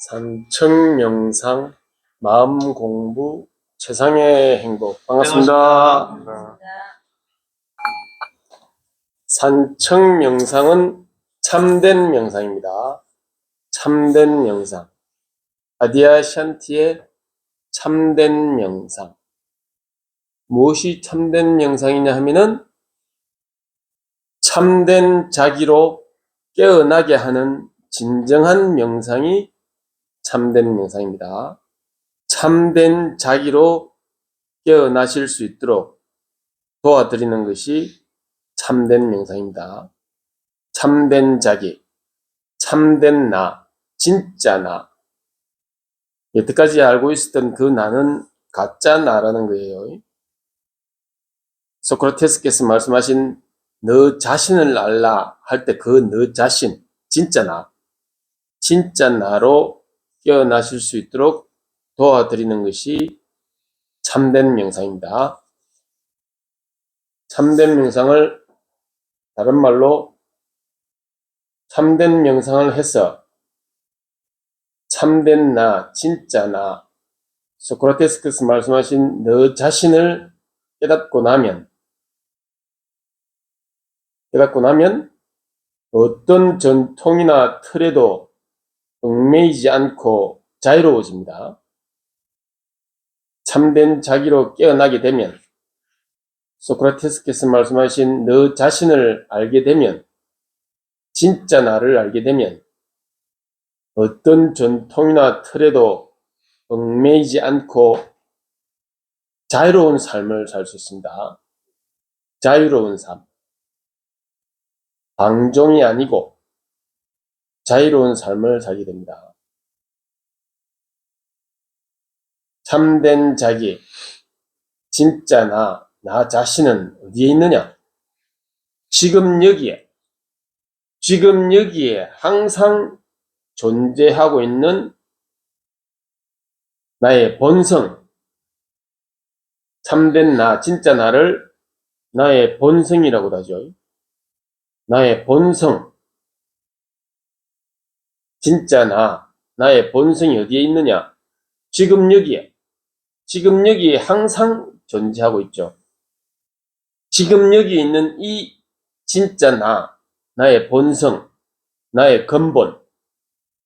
산청명상 마음공부 최상의 행복. 반갑습니다. 산청명상은 참된 명상입니다. 참된 명상. 아디아샨티의 참된 명상. 무엇이 참된 명상이냐 하면은 참된 자기로 깨어나게 하는 진정한 명상이 참된 명상입니다. 참된 자기로 깨어나실 수 있도록 도와드리는 것이 참된 명상입니다. 참된 자기, 참된 나, 진짜 나. 여태까지 알고 있었던 그 나는 가짜 나라는 거예요. 소크라테스께서 말씀하신 너 자신을 알라 할 때 그 너 자신, 진짜 나, 진짜 나로 깨어나실 수 있도록 도와드리는 것이 참된 명상입니다. 참된 명상을 다른 말로 참된 명상을 해서 참된 나, 진짜 나, 소크라테스께서 말씀하신 너 자신을 깨닫고 나면 어떤 전통이나 틀에도 얽매이지 않고 자유로워집니다. 참된 자기로 깨어나게 되면, 소크라테스께서 말씀하신 너 자신을 알게 되면, 진짜 나를 알게 되면 어떤 전통이나 틀에도 얽매이지 않고 자유로운 삶을 살 수 있습니다. 자유로운 삶. 방종이 아니고 자유로운 삶을 살게 됩니다. 참된 자기, 진짜 나 자신은 어디에 있느냐? 지금 여기에 항상 존재하고 있는 나의 본성, 참된 나, 진짜 나를 나의 본성이라고도 하죠. 나의 본성, 진짜 나의 본성이 어디에 있느냐? 지금 여기에 항상 존재하고 있죠. 지금 여기에 있는 이 진짜 나의 본성, 나의 근본,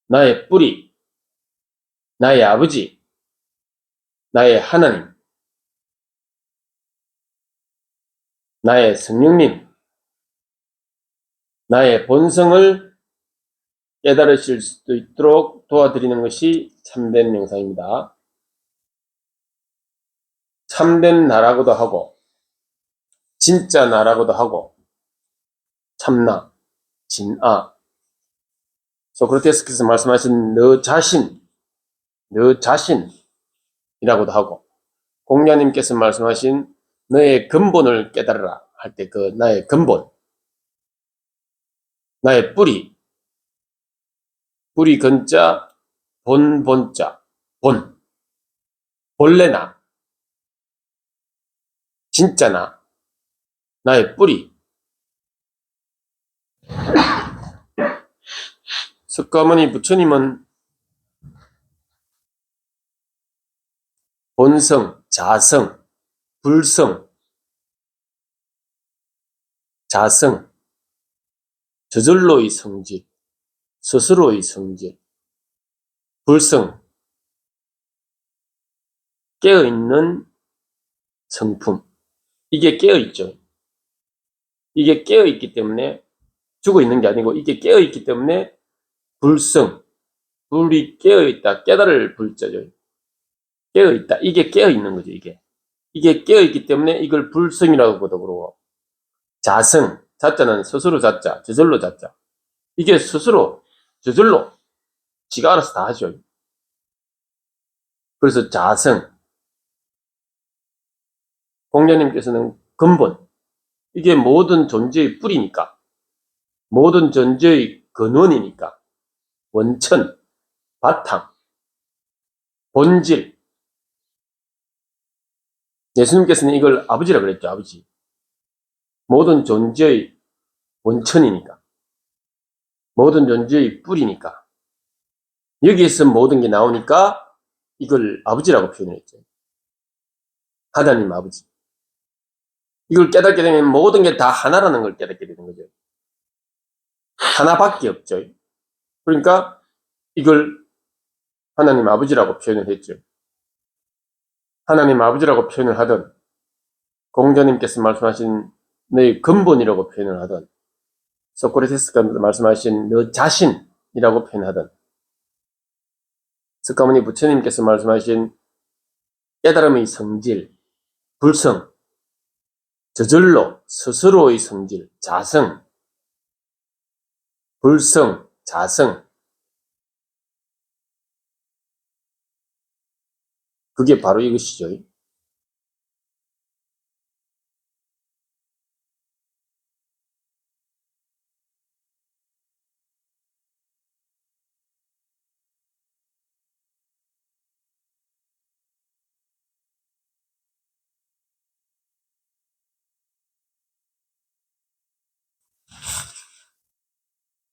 나의 뿌리, 나의 아버지, 나의 하나님, 나의 성령님, 나의 본성을 깨달으실 수 있도록 도와드리는 것이 참된 명상입니다. 참된 나라고도 하고 진짜 나라고도 하고 참나, 진아. 소크라테스께서 말씀하신 너 자신이라고도 하고 공자님께서 말씀하신 너의 근본을 깨달으라 할 때 그 나의 근본, 나의 뿌리 근자, 본자, 본래 나, 진짜 나의 뿌리. 석가모니 부처님은 본성, 자성, 불성, 자성, 저절로의 성질, 스스로의 성질, 불성, 깨어있는 성품. 이게 깨어있죠. 이게 깨어있기 때문에 죽어있는 게 아니고 이게 깨어있기 때문에 불성, 불이 깨어있다, 깨달을 불자죠. 깨어있다, 이게 깨어있는 거죠. 이게 깨어있기 때문에 이걸 불성이라고도 그러고, 자성, 자자는 스스로 자자, 저절로 자자. 이게 스스로 저절로 지가 알아서 다 하죠. 그래서 자성. 공자님께서는 근본. 이게 모든 존재의 뿌리니까, 모든 존재의 근원이니까, 원천, 바탕, 본질. 예수님께서는 이걸 아버지라 그랬죠. 아버지. 모든 존재의 원천이니까, 모든 존재의 뿌리니까. 여기에서 모든 게 나오니까 이걸 아버지라고 표현했죠. 하나님 아버지. 이걸 깨닫게 되면 모든 게 다 하나라는 걸 깨닫게 되는 거죠. 하나밖에 없죠. 그러니까 이걸 하나님 아버지라고 표현을 했죠. 하나님 아버지라고 표현을 하든 공자님께서 말씀하신 너의 근본이라고 표현을 하든 소크라테스가 말씀하신 너 자신이라고 표현하든 석가모니 부처님께서 말씀하신 깨달음의 성질, 불성, 저절로 스스로의 성질, 자성, 불성, 자성, 그게 바로 이것이죠.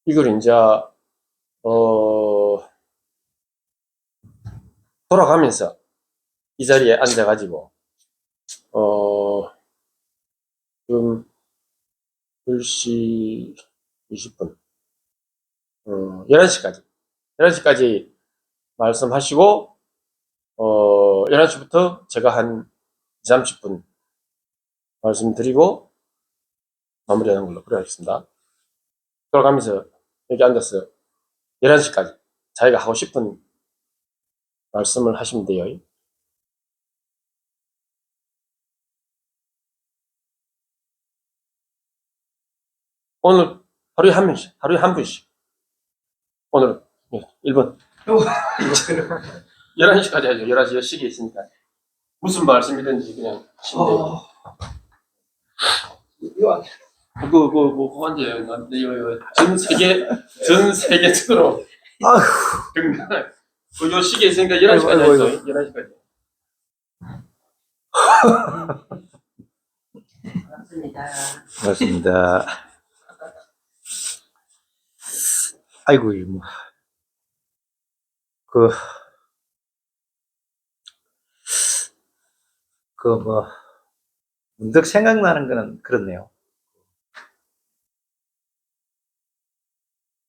이걸 이제 돌아가면서 이 자리에 앉아가지고 지금 10시 20분 11시까지 말씀하시고 11시부터 제가 한 2, 30분 말씀드리고 마무리하는 걸로 그래 하겠습니다. 돌아가면서 여기 앉아서 11시까지 자기가 하고 싶은 말씀을 하시면 돼요. 오늘 하루에 한 분씩. 오늘은 1번. 11시까지 하죠. 11시 시계 있으니까. 무슨 말씀이든지 그냥 하시면 돼요. 전 세계적으로 등단할 요 시계 있으니까 11시까지 하죠. 11시까지. 맞습니다. 아이고, 문득 생각나는 거는 그렇네요.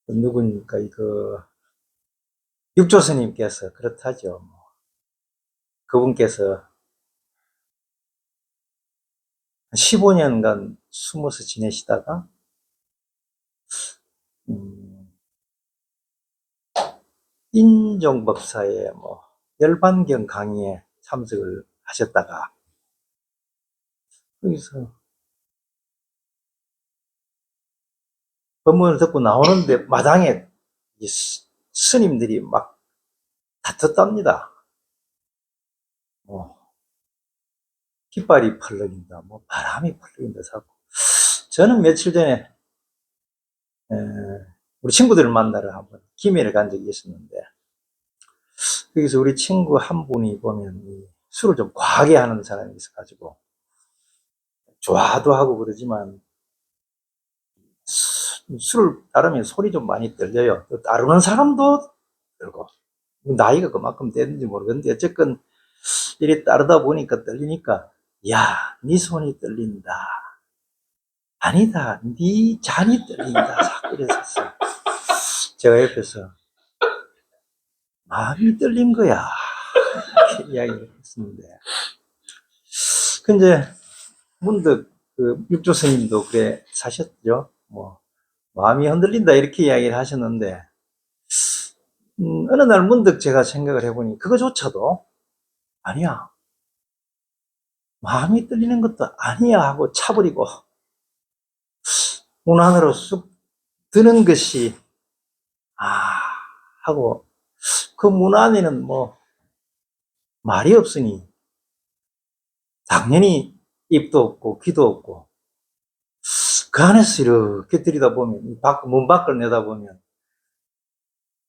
누구니까, 육조스님께서 그렇다죠. 그분께서 15년간 숨어서 지내시다가, 인종법사의 열반경 강의에 참석을 하셨다가, 거기서 법문을 듣고 나오는데 마당에 스님들이 막 다퉜답니다. 깃발이 펄럭인다, 바람이 펄럭인다 하고. 저는 며칠 전에 우리 친구들을 만나러 한번 김해를 간 적이 있었는데, 거기서 우리 친구 한 분이 보면 술을 좀 과하게 하는 사람이 있어가지고 좋아도 하고 그러지만 술을 따르면 손이 좀 많이 떨려요. 또 따르는 사람도 떨고, 나이가 그만큼 됐는지 모르겠는데 어쨌건 이리 따르다 보니까 떨리니까, 야, 네 손이 떨린다. 아니다, 네 잔이 떨린다. 자꾸 그랬었어요. 제가 옆에서 마음이 떨린 거야, 이렇게 이야기를 했었는데, 근데 문득 육조 스님도 그래 사셨죠. 마음이 흔들린다 이렇게 이야기를 하셨는데, 어느 날 문득 제가 생각을 해보니 그거조차도 아니야, 마음이 떨리는 것도 아니야 하고 차버리고 문 안으로 쑥 드는 것이 하고, 그 문 안에는 말이 없으니 당연히 입도 없고 귀도 없고, 그 안에서 이렇게 들여다보면, 문 밖을 내다보면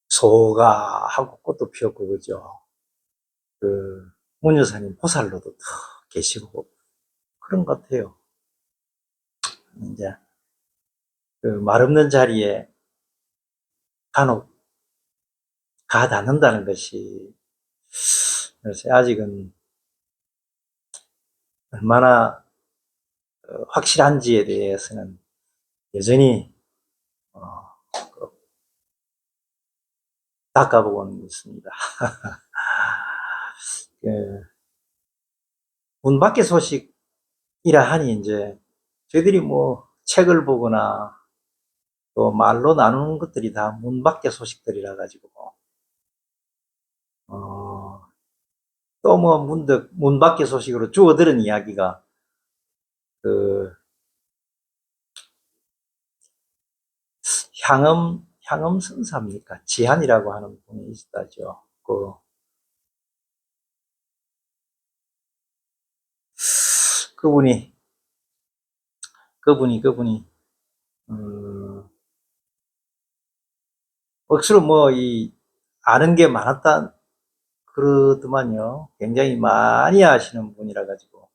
소가 하고 꽃도 피었고, 그죠? 문 여사님 보살로도 더 계시고 그런 것 같아요. 이제 말 없는 자리에 간혹 가 닿는다는 것이, 그래서 아직은 얼마나 확실한지에 대해서는 여전히 어, 닦아보고는 있습니다. 그, 문 밖의 소식이라 하니 이제 저희들이 뭐 책을 보거나 또 말로 나누는 것들이 다 문 밖의 소식들이라 가지고 또 뭐 문득 문 밖의 소식으로 주워들은 이야기가 그 향음 선사입니까? 지한이라고 하는 분이 있다죠. 그분이 그분이 억수로 뭐 이 아는 게 많았다 그러더만요. 굉장히 많이 아시는 분이라 가지고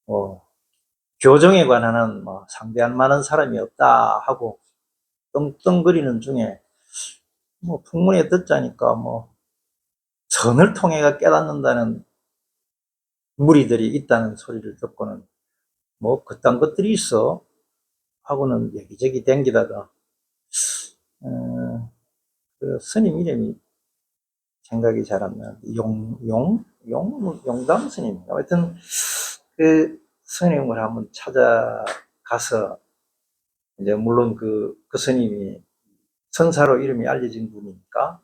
뭐 교정에 관한 뭐 상대할 만한 사람이 없다 하고 떵떵거리는 중에 뭐 풍문에 듣자니까 뭐 선을 통해가 깨닫는다는 무리들이 있다는 소리를 듣고는 뭐 그딴 것들이 있어 하고는 여기저기 댕기다가 그 스님 이름이 생각이 잘 안 나는데 용담 스님 하여튼 그 스님을 한번 찾아가서 이제 물론 그 스님이 선사로 이름이 알려진 분이니까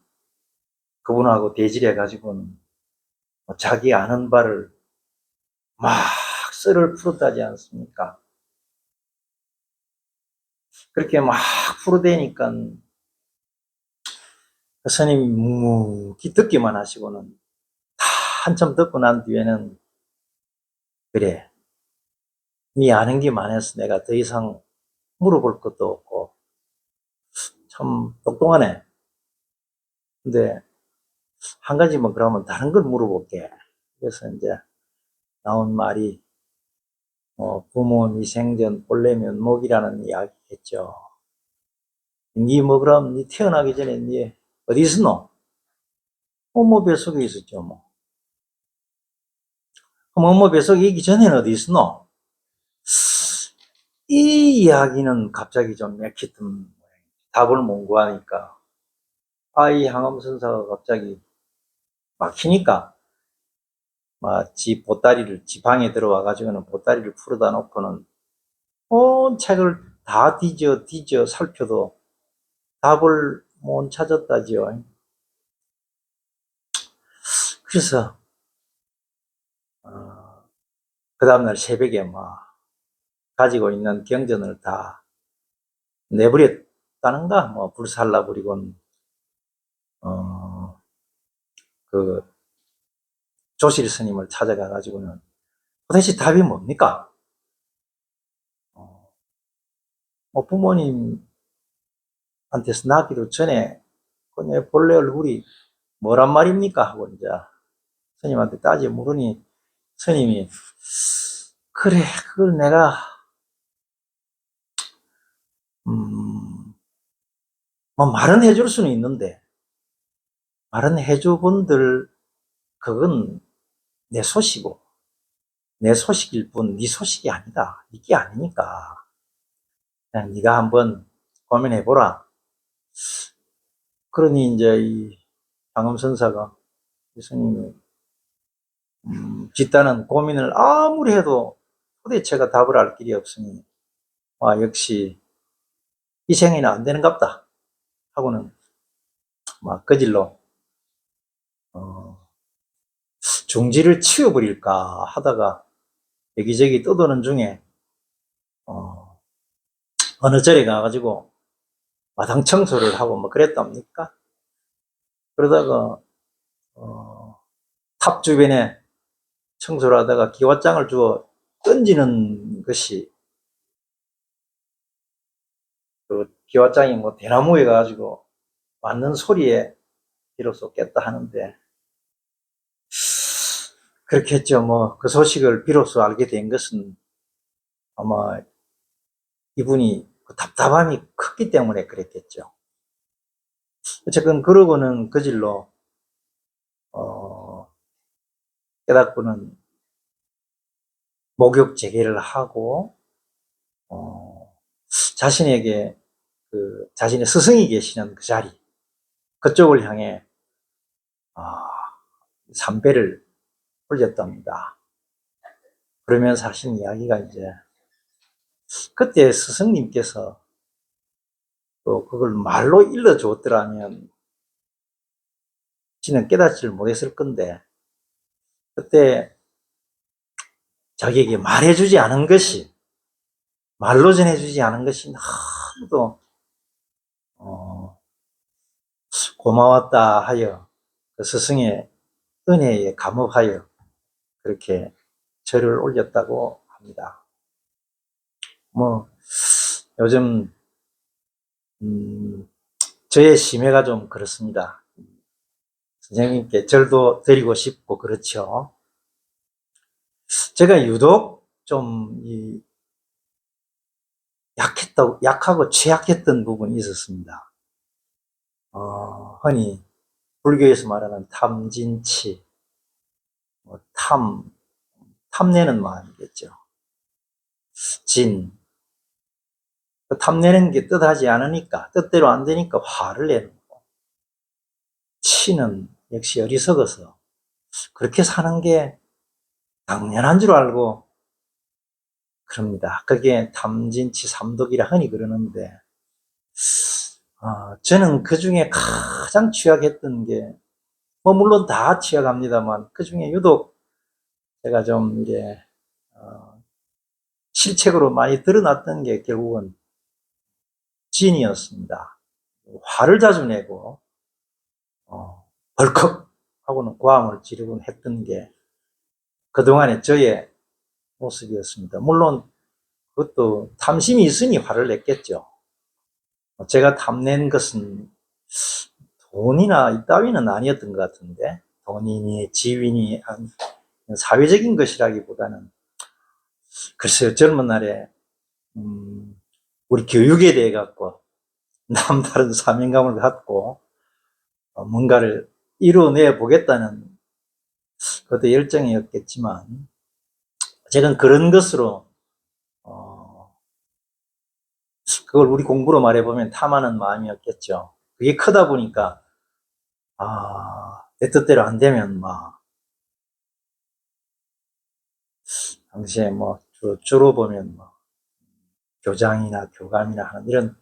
그분하고 대질해 가지고는 뭐 자기 아는 바를 막 썰을 풀었다지 않습니까? 그렇게 막 풀어대니까 그 스님이 묵묵히 듣기만 하시고는 다 한참 듣고 난 뒤에는 그래, 네 아는 게 많아서 내가 더 이상 물어볼 것도 없고 참 똑똑하네. 근데 한 가지만 그러면 다른 걸 물어볼게. 그래서 이제 나온 말이 부모 미생전 본래 면목이라는 이야기겠죠. 니 뭐 그럼 니 태어나기 전에 니 어디 있었노? 어머 뱃속에 있었죠 뭐. 그럼 어머 뱃속에 있기 전에는 어디 있었노? 이 이야기는 갑자기 좀 맥히던 모양이에요. 답을 못 구하니까 이 항암선사가 갑자기 막히니까 지 보따리를 지 방에 들어와 가지고는 보따리를 풀어다 놓고는 온 책을 다 뒤져 살펴도 답을 못 찾았다지요. 그래서 그 다음날 새벽에 가지고 있는 경전을 다 내버렸다는가 불살라 버리곤 그 조실 스님을 찾아가 가지고는 도대체 답이 뭡니까? 부모님한테서 낳기도 전에 내 본래 얼굴이 뭐란 말입니까? 하고 이제 스님한테 따져 물으니 스님이 그래 그걸 내가 뭐 말은 해줄 수는 있는데 말은 해주분들 그건 내 소식이고 내 소식일 뿐 네 소식이 아니다. 이게 아니니까 그냥 네가 한번 고민해보라. 그러니 이제 이 방음선사가 스님이 집단은 고민을 아무리 해도 도대체가 답을 알 길이 없으니 역시 이 생에는 안 되는갑다 하고는 거질로 중지를 치워버릴까 하다가 여기저기 떠도는 중에 어느 절에 가가지고 마당 청소를 하고 그랬답니까? 그러다가 탑 주변에 청소를 하다가 기와장을 주워 던지는 것이 그 기와장이 대나무에 가지고 맞는 소리에 비로소 깼다 하는데 그렇겠죠. 그 소식을 비로소 알게 된 것은 아마 이분이 그 답답함이 컸기 때문에 그랬겠죠. 어쨌든 그러고는 그 질로 깨닫고는 목욕 재개를 하고 자신에게 자신의 스승이 계시는 그 자리 그쪽을 향해 삼배를 올렸답니다. 그러면서 하신 이야기가 이제 그때 스승님께서 또 그걸 말로 일러 주었더라면 지는 깨닫지를 못했을 건데 그때 자기에게 말해주지 않은 것이 말로 전해주지 않은 것이 너무도 고마웠다 하여 그 스승의 은혜에 감업하여 그렇게 절을 올렸다고 합니다. 뭐 요즘 저의 심해가 좀 그렇습니다. 선생님께 절도 드리고 싶고 그렇죠. 제가 유독 좀 약하고 취약했던 부분이 있었습니다. 흔히 불교에서 말하는 탐진치, 탐내는 마음이겠죠. 진, 탐내는 게 뜻하지 않으니까, 뜻대로 안 되니까 화를 내는 거고, 치는 역시 어리석어서 그렇게 사는 게 당연한 줄 알고 그럽니다. 그게 탐진치 삼독이라 흔히 그러는데, 저는 그 중에 가장 취약했던 게, 물론 다 취약합니다만, 그 중에 유독 제가 좀 이제, 실책으로 많이 드러났던 게 결국은 진이었습니다. 화를 자주 내고, 벌컥 하고는 고함을 지르곤 했던 게 그동안의 저의 모습이었습니다. 물론 그것도 탐심이 있으니 화를 냈겠죠. 제가 탐낸 것은 돈이나 이따위는 아니었던 것 같은데, 돈이니 지위니 사회적인 것이라기보다는 글쎄요, 젊은 날에 우리 교육에 대해 갖고 남다른 사명감을 갖고 뭔가를 이뤄내 보겠다는 그것도 열정이었겠지만, 제가 그런 것으로 그걸 우리 공부로 말해보면 탐하는 마음이었겠죠. 그게 크다 보니까 내 뜻대로 안 되면 당시에 주로 보면 교장이나 교감이나 하는 이런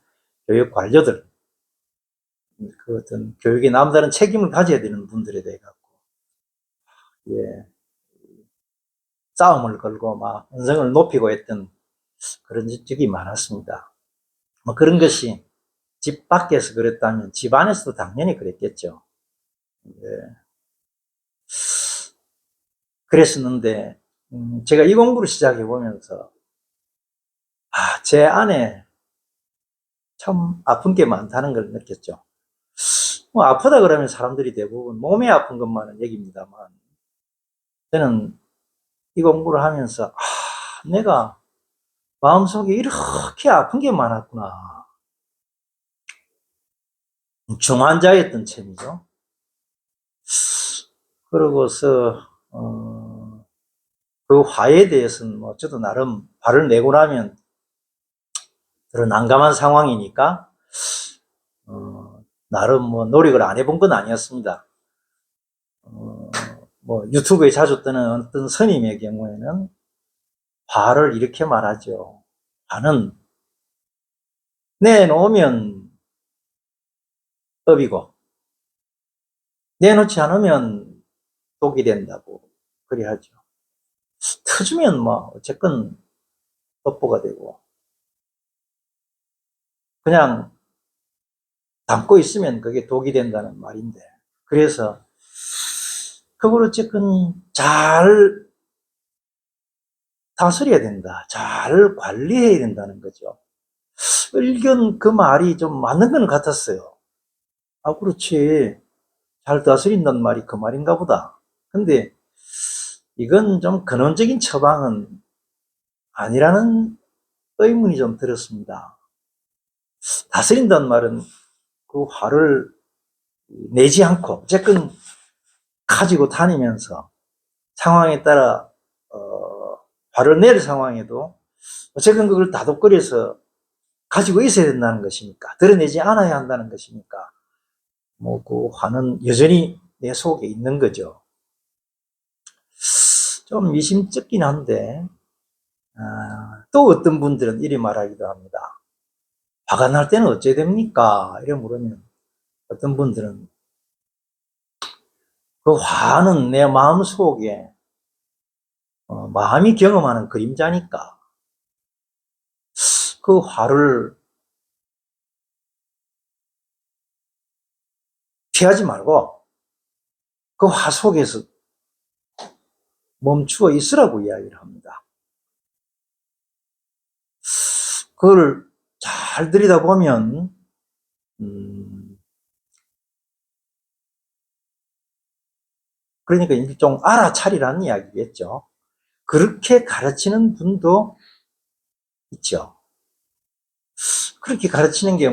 교육 관료들, 그 어떤 교육에 남다른 책임을 가져야 되는 분들에 대해 갖고 싸움을 걸고 언성을 높이고 했던 그런 적이 많았습니다. 그런 것이 집 밖에서 그랬다면 집 안에서도 당연히 그랬겠죠. 그랬었는데 제가 이 공부를 시작해 보면서 제 안에 참 아픈 게 많다는 걸 느꼈죠. 아프다 그러면 사람들이 대부분 몸에 아픈 것만은 얘기입니다만, 저는 이 공부를 하면서 내가 마음속에 이렇게 아픈 게 많았구나. 중환자였던 셈이죠. 그러고서 그 화에 대해서는 저도 나름 화를 내고 나면 그런 난감한 상황이니까 나름 노력을 안 해본 건 아니었습니다. 유튜브에 자주 뜨는 어떤 스님의 경우에는 화를 이렇게 말하죠. 화는 내놓으면 업이고 내놓지 않으면 독이 된다고 그리 하죠. 터주면 어쨌건 업보가 되고, 그냥 담고 있으면 그게 독이 된다는 말인데, 그래서 그걸 어쨌건 잘 다스려야 된다, 잘 관리해야 된다는 거죠. 의견 그 말이 좀 맞는 건 같았어요. 그렇지, 잘 다스린다는 말이 그 말인가 보다. 근데 이건 좀 근원적인 처방은 아니라는 의문이 좀 들었습니다. 다스린다는 말은 그 화를 내지 않고 어쨌건 가지고 다니면서 상황에 따라 화를 낼 상황에도 어쨌든 그걸 다독거려서 가지고 있어야 된다는 것이니까, 드러내지 않아야 한다는 것이니까 뭐 그 화는 여전히 내 속에 있는 거죠. 좀 미심쩍긴 한데 또 어떤 분들은 이리 말하기도 합니다. 화가 날 때는 어째 됩니까? 이래 물으면 어떤 분들은 그 화는 내 마음 속에 마음이 경험하는 그림자니까 그 화를 피하지 말고 그 화 속에서 멈추어 있으라고 이야기를 합니다. 그걸 잘 들여다보면 그러니까 일종 알아차리라는 이야기겠죠. 그렇게 가르치는 분도 있죠. 그렇게 가르치는 게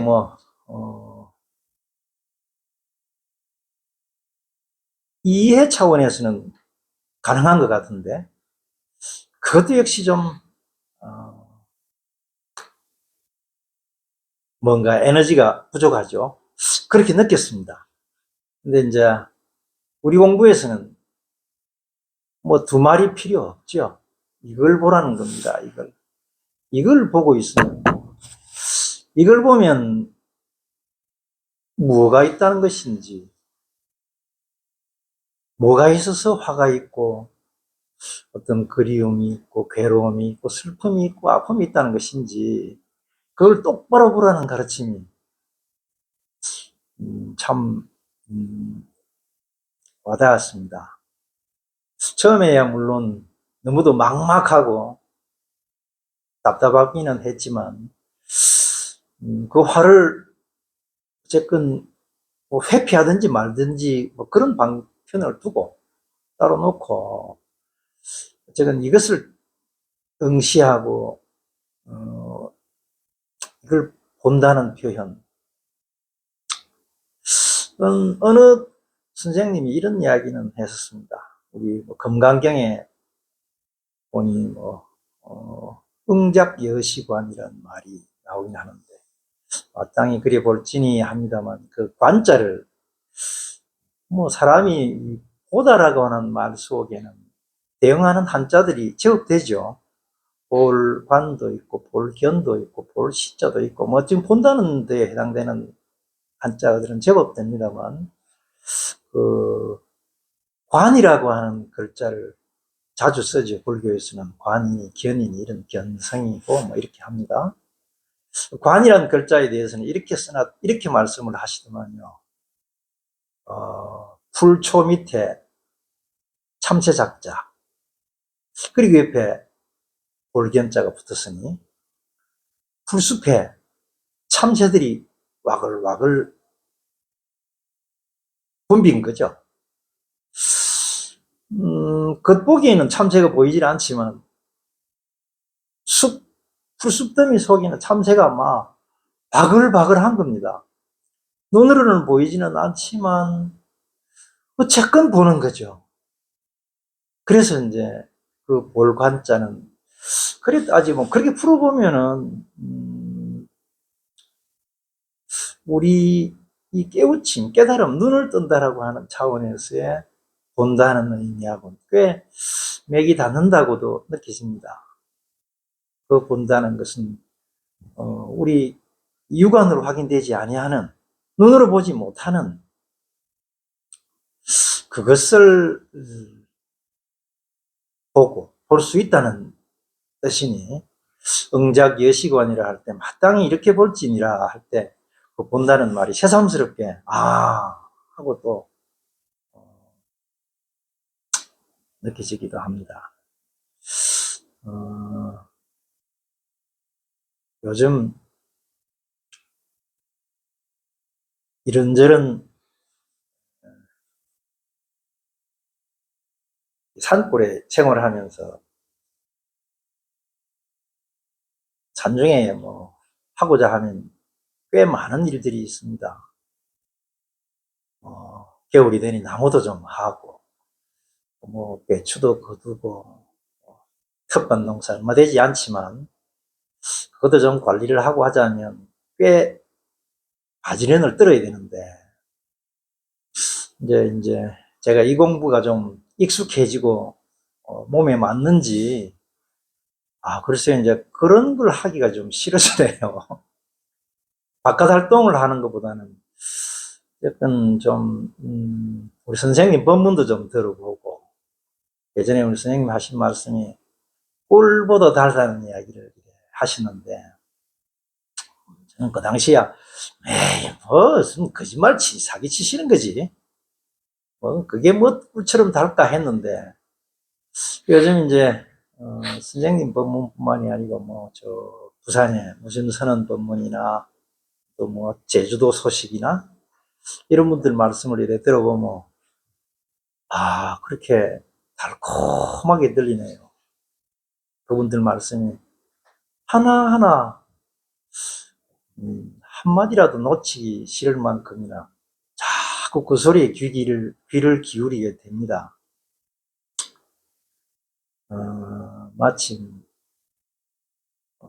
이해 차원에서는 가능한 것 같은데 그것도 역시 좀 뭔가 에너지가 부족하죠. 그렇게 느꼈습니다. 근데 이제 우리 공부에서는 뭐 두 말이 필요 없죠. 이걸 보라는 겁니다. 이걸 보고 있으면 이걸 보면 뭐가 있다는 것인지, 뭐가 있어서 화가 있고 어떤 그리움이 있고 괴로움이 있고 슬픔이 있고 아픔이 있다는 것인지 그걸 똑바로 보라는 가르침이 참 와닿았습니다. 처음에야 물론 너무도 막막하고 답답하기는 했지만 그 화를 어쨌건 뭐 회피하든지 말든지 뭐 그런 방편을 두고 따로 놓고 어쨌든 이것을 응시하고 이걸 본다는 표현. 어느 선생님이 이런 이야기는 했었습니다. 우리 뭐 금강경에 보니 응작여시관이라는 말이 나오긴 하는데 마땅히 그래 볼지니 합니다만 그 관자를 뭐 사람이 보다라고 하는 말 속에는 대응하는 한자들이 제법되죠. 볼관도 있고 볼견도 있고 볼시자도 있고 뭐 지금 본다는 데에 해당되는 한자들은 제법 됩니다만 그 관이라고 하는 글자를 자주 쓰죠. 불교에서는 관이니 견이니 이런 견성이고 뭐 이렇게 합니다. 관이라는 글자에 대해서는 이렇게 말씀을 하시더만요. 풀초 밑에 참새작자 그리고 옆에 볼견자가 붙었으니 풀숲에 참새들이 와글와글 붐빈 거죠. 겉보기에는 참새가 보이질 않지만 풀숲더미 속에는 참새가 막 바글바글한 겁니다. 눈으로는 보이지는 않지만 어쨌건 보는 거죠. 그래서 이제 그 볼관자는 그래 따지면 그렇게 풀어보면은 우리 이 깨우침, 깨달음, 눈을 뜬다라고 하는 차원에서의 본다는 의미하고는 꽤 맥이 닿는다고도 느껴집니다. 그 본다는 것은 우리 육안으로 확인되지 아니하는 눈으로 보지 못하는 그것을 보고 볼 수 있다는 뜻이니 응작여시관이라 할 때 마땅히 이렇게 볼지니라 할 때 그 본다는 말이 새삼스럽게 하고 또 느껴지기도 합니다. 요즘 이런저런 산골에 생활을 하면서 산중에 뭐 하고자 하면 꽤 많은 일들이 있습니다. 겨울이 되니 나무도 좀 하고, 뭐, 배추도 거두고, 텃밭 농사 얼마 되지 않지만, 그것도 좀 관리를 하고 하자면 꽤 바지런을 떨어야 되는데, 이제 제가 이 공부가 좀 익숙해지고, 몸에 맞는지, 글쎄, 이제 그런 걸 하기가 좀 싫어지네요. 바깥 활동을 하는 것보다는, 어쨌든 좀, 우리 선생님 법문도 좀 들어보고, 예전에 우리 선생님 하신 말씀이 꿀보다 달다는 이야기를 하시는데, 저는 그 당시야, 에이, 무슨 거짓말 사기치시는 거지. 뭐, 그게 뭐 꿀처럼 달까 했는데, 요즘 이제, 선생님 법문뿐만이 아니고, 뭐, 부산에 무심선언 법문이나, 또 뭐, 제주도 소식이나, 이런 분들 말씀을 이렇게 들어보면, 그렇게 달콤하게 들리네요. 그분들 말씀이 하나하나, 한마디라도 놓치기 싫을 만큼이나, 자꾸 그 소리에 귀를 기울이게 됩니다. 마침,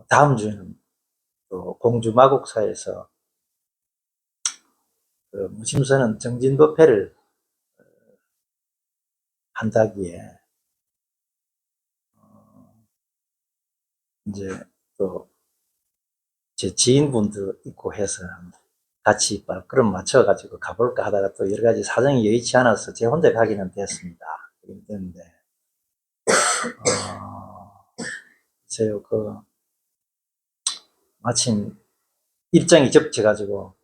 다음 주에는 또 공주 마곡사에서 그 무심선언 정진법회를 한다기에, 이제 또 제 지인분도 있고 해서 같이 발걸음 맞춰가지고 가볼까 하다가 또 여러 가지 사정이 여의치 않아서 제 혼자 가기는 됐습니다. 됐는데, 글쎄요, 마침 일정이 접쳐가지고,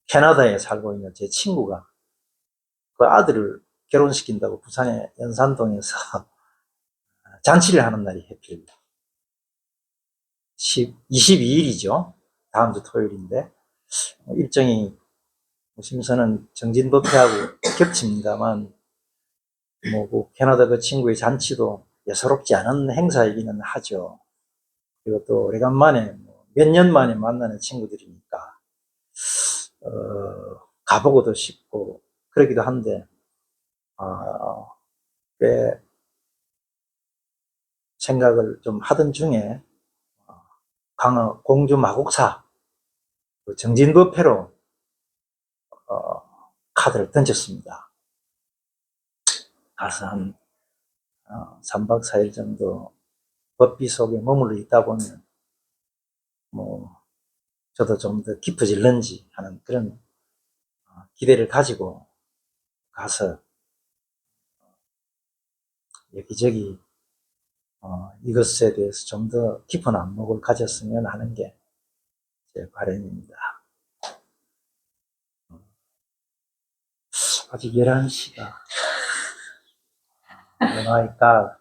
캐나다에 살고 있는 제 친구가 그 아들을 결혼시킨다고 부산의 연산동에서 잔치를 하는 날이 해필 22일이죠. 다음 주 토요일인데, 일정이 무심선은 정진법회하고 겹칩니다만, 그 캐나다 그 친구의 잔치도 예사롭지 않은 행사이기는 하죠. 그리고 또 오래간만에 몇 년 만에 만나는 친구들이니까, 가보고도 싶고, 그러기도 한데, 꽤 생각을 좀 하던 중에, 강어 공주 마곡사 그 정진법회로 카드를 던졌습니다. 가서 한 3박 4일 정도 법비 속에 머물러 있다 보면 뭐 저도 좀 더 깊어질는지 하는 그런 기대를 가지고 가서 여기저기 이것에 대해서 좀 더 깊은 안목을 가졌으면 하는 게 제 바람입니다. 아직 11시가 얼마일까?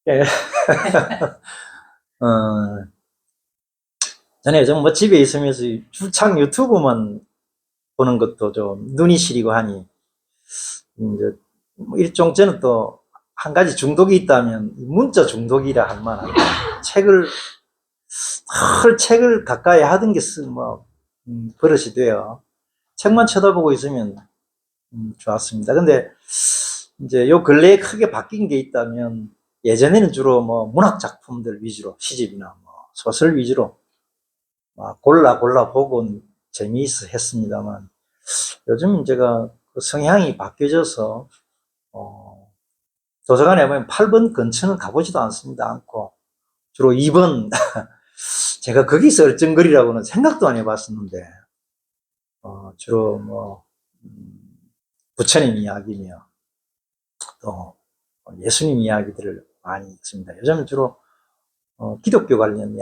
예. 저는 요즘 뭐 집에 있으면서 주창 유튜브만 보는 것도 좀 눈이 시리고 하니, 이제 뭐 일종 저는 또 한 가지 중독이 있다면 문자 중독이라 할 만한 책을 가까이 하던 게 버릇이 돼요. 책만 쳐다보고 있으면 좋았습니다. 근데 이제 요 근래에 크게 바뀐 게 있다면, 예전에는 주로 뭐 문학 작품들 위주로, 시집이나 뭐 소설 위주로 골라 보곤 재미있어 했습니다만, 요즘 제가 그 성향이 바뀌어져서 도서관에 보면 8번 근처는 가보지도 않고 주로 2번 제가 거기서 얼쩡거리라고는 생각도 안 해봤었는데, 주로 뭐 부처님 이야기며 또 예수님 이야기들을 많이 읽습니다. 요즘은 주로 기독교 관련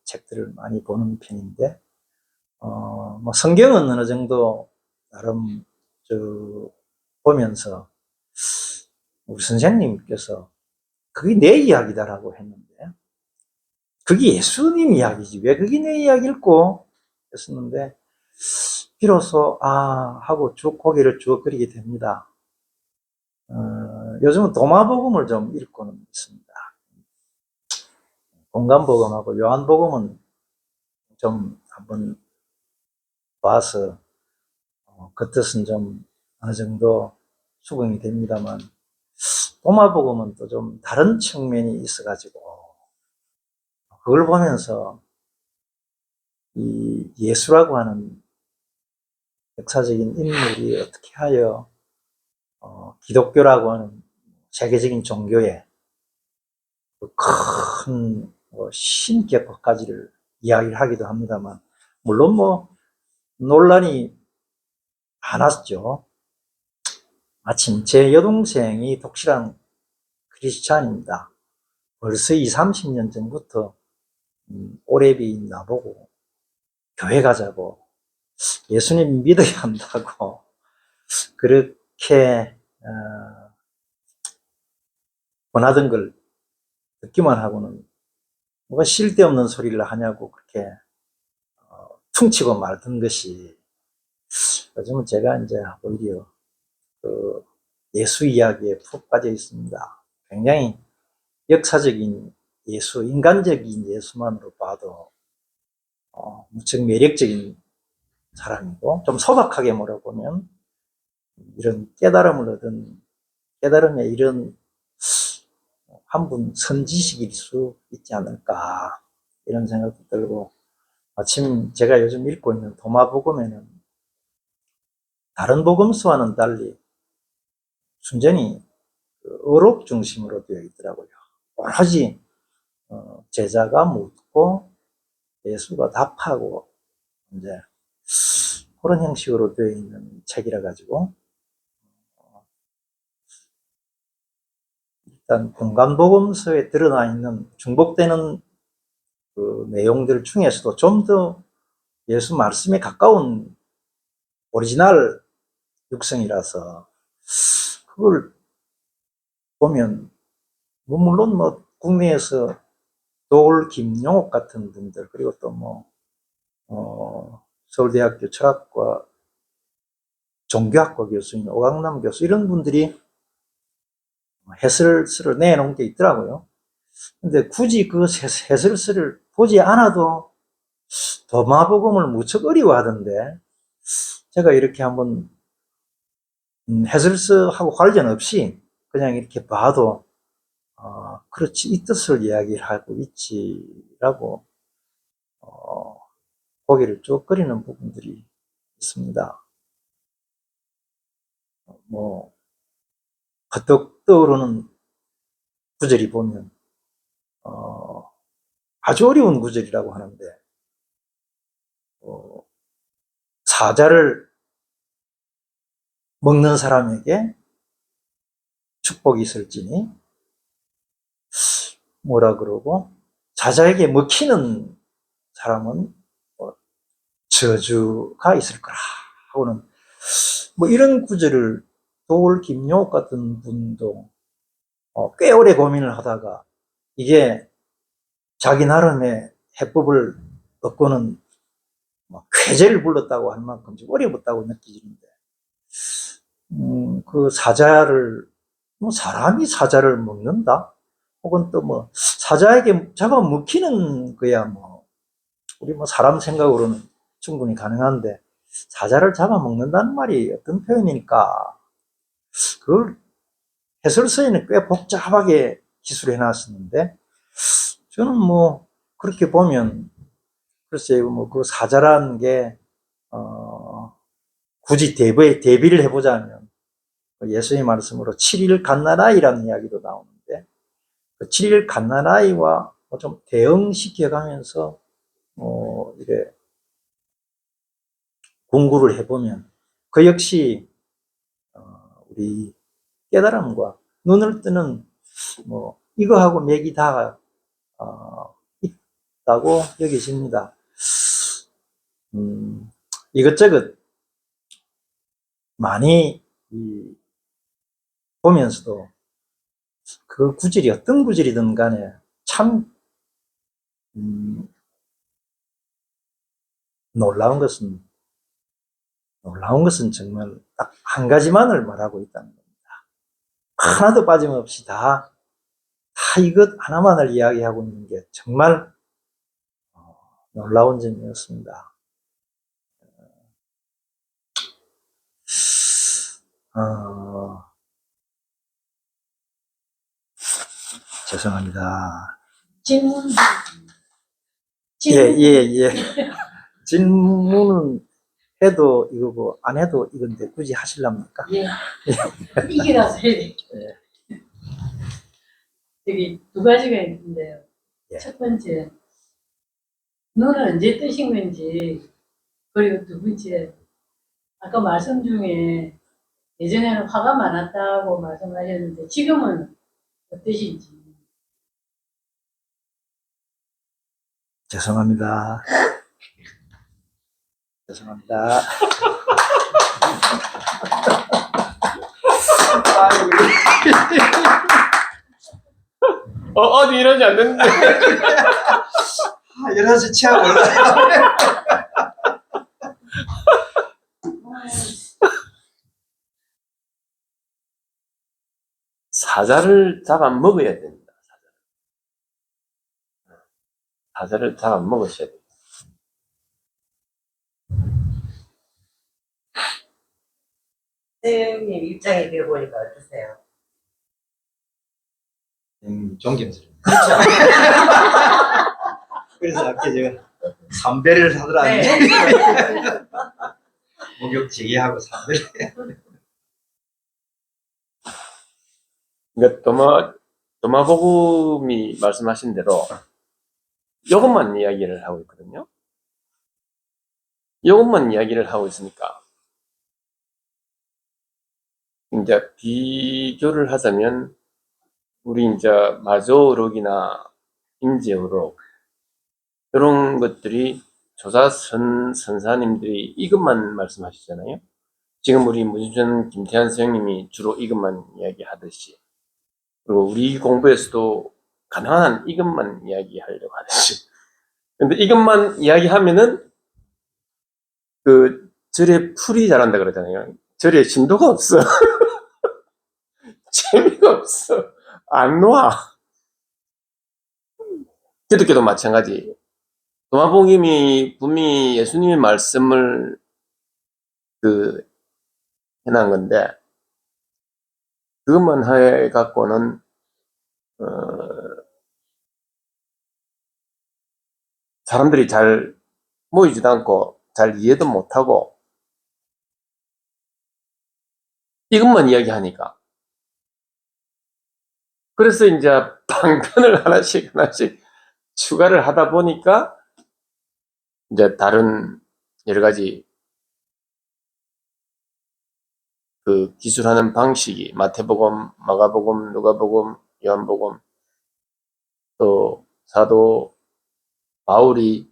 책들을 많이 보는 편인데, 뭐 성경은 어느 정도 나름 보면서 우리 선생님께서 그게 내 이야기다라고 했는데, 그게 예수님 이야기지 왜 그게 내 이야기일꼬 했었는데, 비로소 하고 쭉 고개를 쭉 끄리게 됩니다. 요즘은 도마복음을 좀 읽고는 있습니다. 동감복음하고 요한복음은 좀 한번 봐서 그 뜻은 좀 어느 정도 수긍이 됩니다만, 도마복음은 또 좀 다른 측면이 있어가지고 그걸 보면서 이 예수라고 하는 역사적인 인물이 어떻게 하여 기독교라고 하는 세계적인 종교의 큰 신격화까지를 이야기를 하기도 합니다만, 물론 뭐 논란이 많았죠. 마침 제 여동생이 독실한 크리스찬입니다. 벌써 20, 30년 전부터 오래비 나보고 교회 가자고, 예수님 믿어야 한다고 그렇게 원하던 걸 듣기만 하고는 뭐가 쓸데없는 소리를 하냐고 그렇게 퉁치고 말던 것이, 요즘은 제가 이제 오히려 그 예수 이야기에 푹 빠져 있습니다. 굉장히 역사적인 예수, 인간적인 예수만으로 봐도 무척 매력적인 사람이고, 좀 소박하게 물어보면 이런 깨달음을 얻은, 깨달음의 이런 한 분 선지식일 수 있지 않을까, 이런 생각도 들고, 마침 제가 요즘 읽고 있는 도마복음에는 다른 복음서와는 달리 순전히 의롭 중심으로 되어 있더라고요. 오로지 제자가 묻고 예수가 답하고, 이제 그런 형식으로 되어 있는 책이라 가지고, 일단 공간복음서에 드러나 있는 중복되는 그 내용들 중에서도 좀 더 예수 말씀에 가까운 오리지널 육성이라서, 그걸 보면 물론 뭐 국내에서 도올 김용옥 같은 분들, 그리고 또 서울대학교 철학과 종교학과 교수인 오강남 교수, 이런 분들이 해설서를 내놓은 게 있더라고요. 근데 굳이 그 해설서를 보지 않아도 도마복음을 무척 어려워하던데, 제가 이렇게 한번 해설서하고 관련 없이 그냥 이렇게 봐도 그렇지, 이 뜻을 이야기를 하고 있지라고 고개를 쭉 끄리는 부분들이 있습니다. 뭐 퍼뜩 떠오르는 구절이 보면 아주 어려운 구절이라고 하는데, 사자를 먹는 사람에게 축복이 있을지니, 뭐라 그러고, 사자에게 먹히는 사람은 저주가 있을 거라 하고는, 뭐 이런 구절을 도올 김용옥 같은 분도 꽤 오래 고민을 하다가 이게 자기 나름의 해법을 얻고는 쾌재를 불렀다고 할 만큼 좀 어려웠다고 느끼는데, 그 사자를, 뭐 사람이 사자를 먹는다? 혹은 또 뭐 사자에게 잡아먹히는 거야 뭐 우리 뭐 사람 생각으로는 충분히 가능한데, 사자를 잡아먹는다는 말이 어떤 표현일까? 그걸 해설서에는 꽤 복잡하게 기술해 놨었는데, 저는 뭐 그렇게 보면 글쎄요, 뭐 그 사자라는 게 굳이 대비를 해보자면 예수의 말씀으로 7일 갓난아이라는 이야기도 나오는데, 그 7일 갓난아이와 좀 대응시켜가면서 이래 공부를 해보면 그 역시 우리 깨달음과 눈을 뜨는 뭐 이거하고 맥이 다 있다고 여겨집니다. 이것저것 많이 보면서도 그 구절이 어떤 구절이든 간에 참 놀라운 것은 정말 딱 한 가지만을 말하고 있다는 겁니다. 하나도 빠짐없이 다 다 이것 하나만을 이야기하고 있는 게 정말 놀라운 점이었습니다. 죄송합니다. 질문, 예, 질문. 예. 질문은 해도 이거고, 안 해도 이건데, 굳이 하실랍니까? 예. 이기라서 해야 돼. 예. 여기 두 가지가 있는데요. 예. 첫 번째, 눈은 언제 뜨신 건지, 그리고 두 번째, 아까 말씀 중에 예전에는 화가 많았다고 말씀하셨는데, 지금은 어떠신지. 죄송합니다. 죄송합니다. 어디 이러지 않는데. 이러서 취하고 올라. 사자를 잡아 먹어야 됩니다. 사자를 잡아 먹으셔야 돼요. 선생님 입장에 들어보니까 어떠세요? 존경스럽습니다. 그렇죠. 그래서 아까 제가 삼배를 하더라니. 네. 목욕 제기하고 삼배. 그러니까 도마복음이 말씀하신 대로 이것만 이야기를 하고 있거든요. 이것만 이야기를 하고 있으니까 이제 비교를 하자면 우리 이제 마조어록이나 임재어록 이런 것들이 조사선 선사님들이 이것만 말씀하시잖아요. 지금 우리 문준 김태환 선생님이 주로 이것만 이야기하듯이, 그리고 우리 공부에서도 가능한 한 이것만 이야기하려고 하듯이. 근데 이것만 이야기하면은 그 절에 풀이 자란다 그러잖아요. 절에 진도가 없어. 재미가 없어. 안 놔. 기독교도 마찬가지. 도마복음이 분명히 예수님의 말씀을 해놓은 건데, 그것만 해갖고는, 사람들이 잘 모이지도 않고, 잘 이해도 못하고, 이것만 이야기하니까. 그래서 이제 방편을 하나씩 추가를 하다 보니까, 이제 다른 여러 가지 그 기술하는 방식이 마태복음, 마가복음, 누가복음, 요한복음, 또 사도 바울이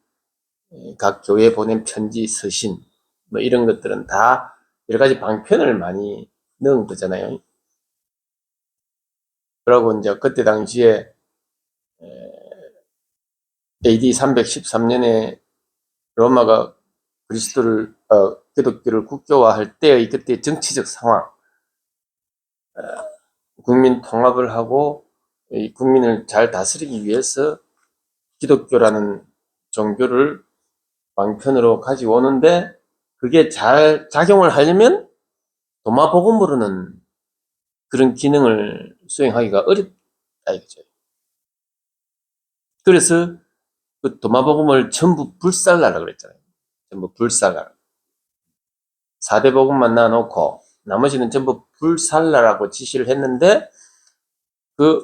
각 교회에 보낸 편지, 서신, 뭐 이런 것들은 다 여러 가지 방편을 많이 넣은 거잖아요. 그러고 이제 그때 당시에 AD 313년에 로마가 기독교를 국교화할 때의 그때 정치적 상황, 국민 통합을 하고 이 국민을 잘 다스리기 위해서 기독교라는 종교를 방편으로 가지고 오는데, 그게 잘 작용을 하려면 도마복음으로는 그런 기능을 수행하기가 어렵다 이거죠. 그래서 그 도마복음을 전부 불살라라 그랬잖아요. 전부 불살라. 4대 복음만 놔놓고 나머지는 전부 불살라라고 지시를 했는데, 그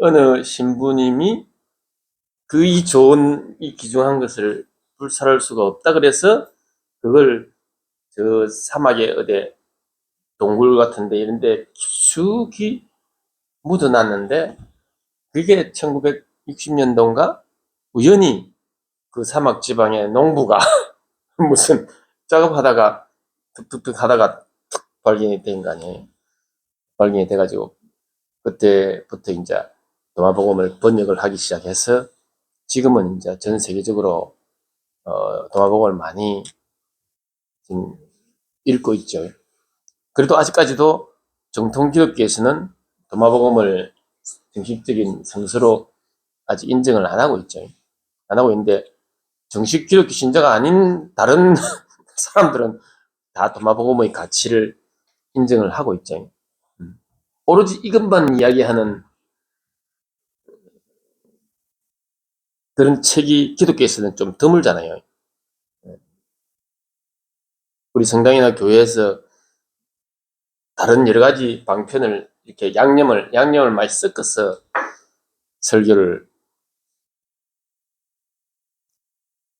어느 신부님이 그 이 좋은 이 귀중한 것을 불살할 수가 없다 그래서 그걸 저 사막에 어디 동굴 같은데 이런데 깊숙이 묻어놨는데, 그게 1960년도인가 우연히 그 사막 지방의 농부가 무슨 작업하다가 툭툭툭 하다가 툭 발견이 된 거 아니에요. 발견이 돼가지고 그때부터 이제 도마복음을 번역을 하기 시작해서 지금은 이제 전 세계적으로 도마복음을 많이 지금 읽고 있죠. 그래도 아직까지도 정통 기독교에서는 도마복음을 정식적인 성서로 아직 인정을 안 하고 있죠. 안 하고 있는데 정식 기독교 신자가 아닌 다른 사람들은 다 도마복음의 가치를 인정을 하고 있죠. 오로지 이것만 이야기하는 그런 책이 기독교에서는 좀 드물잖아요. 우리 성당이나 교회에서 다른 여러 가지 방편을 이렇게 양념을 많이 섞어서 설교를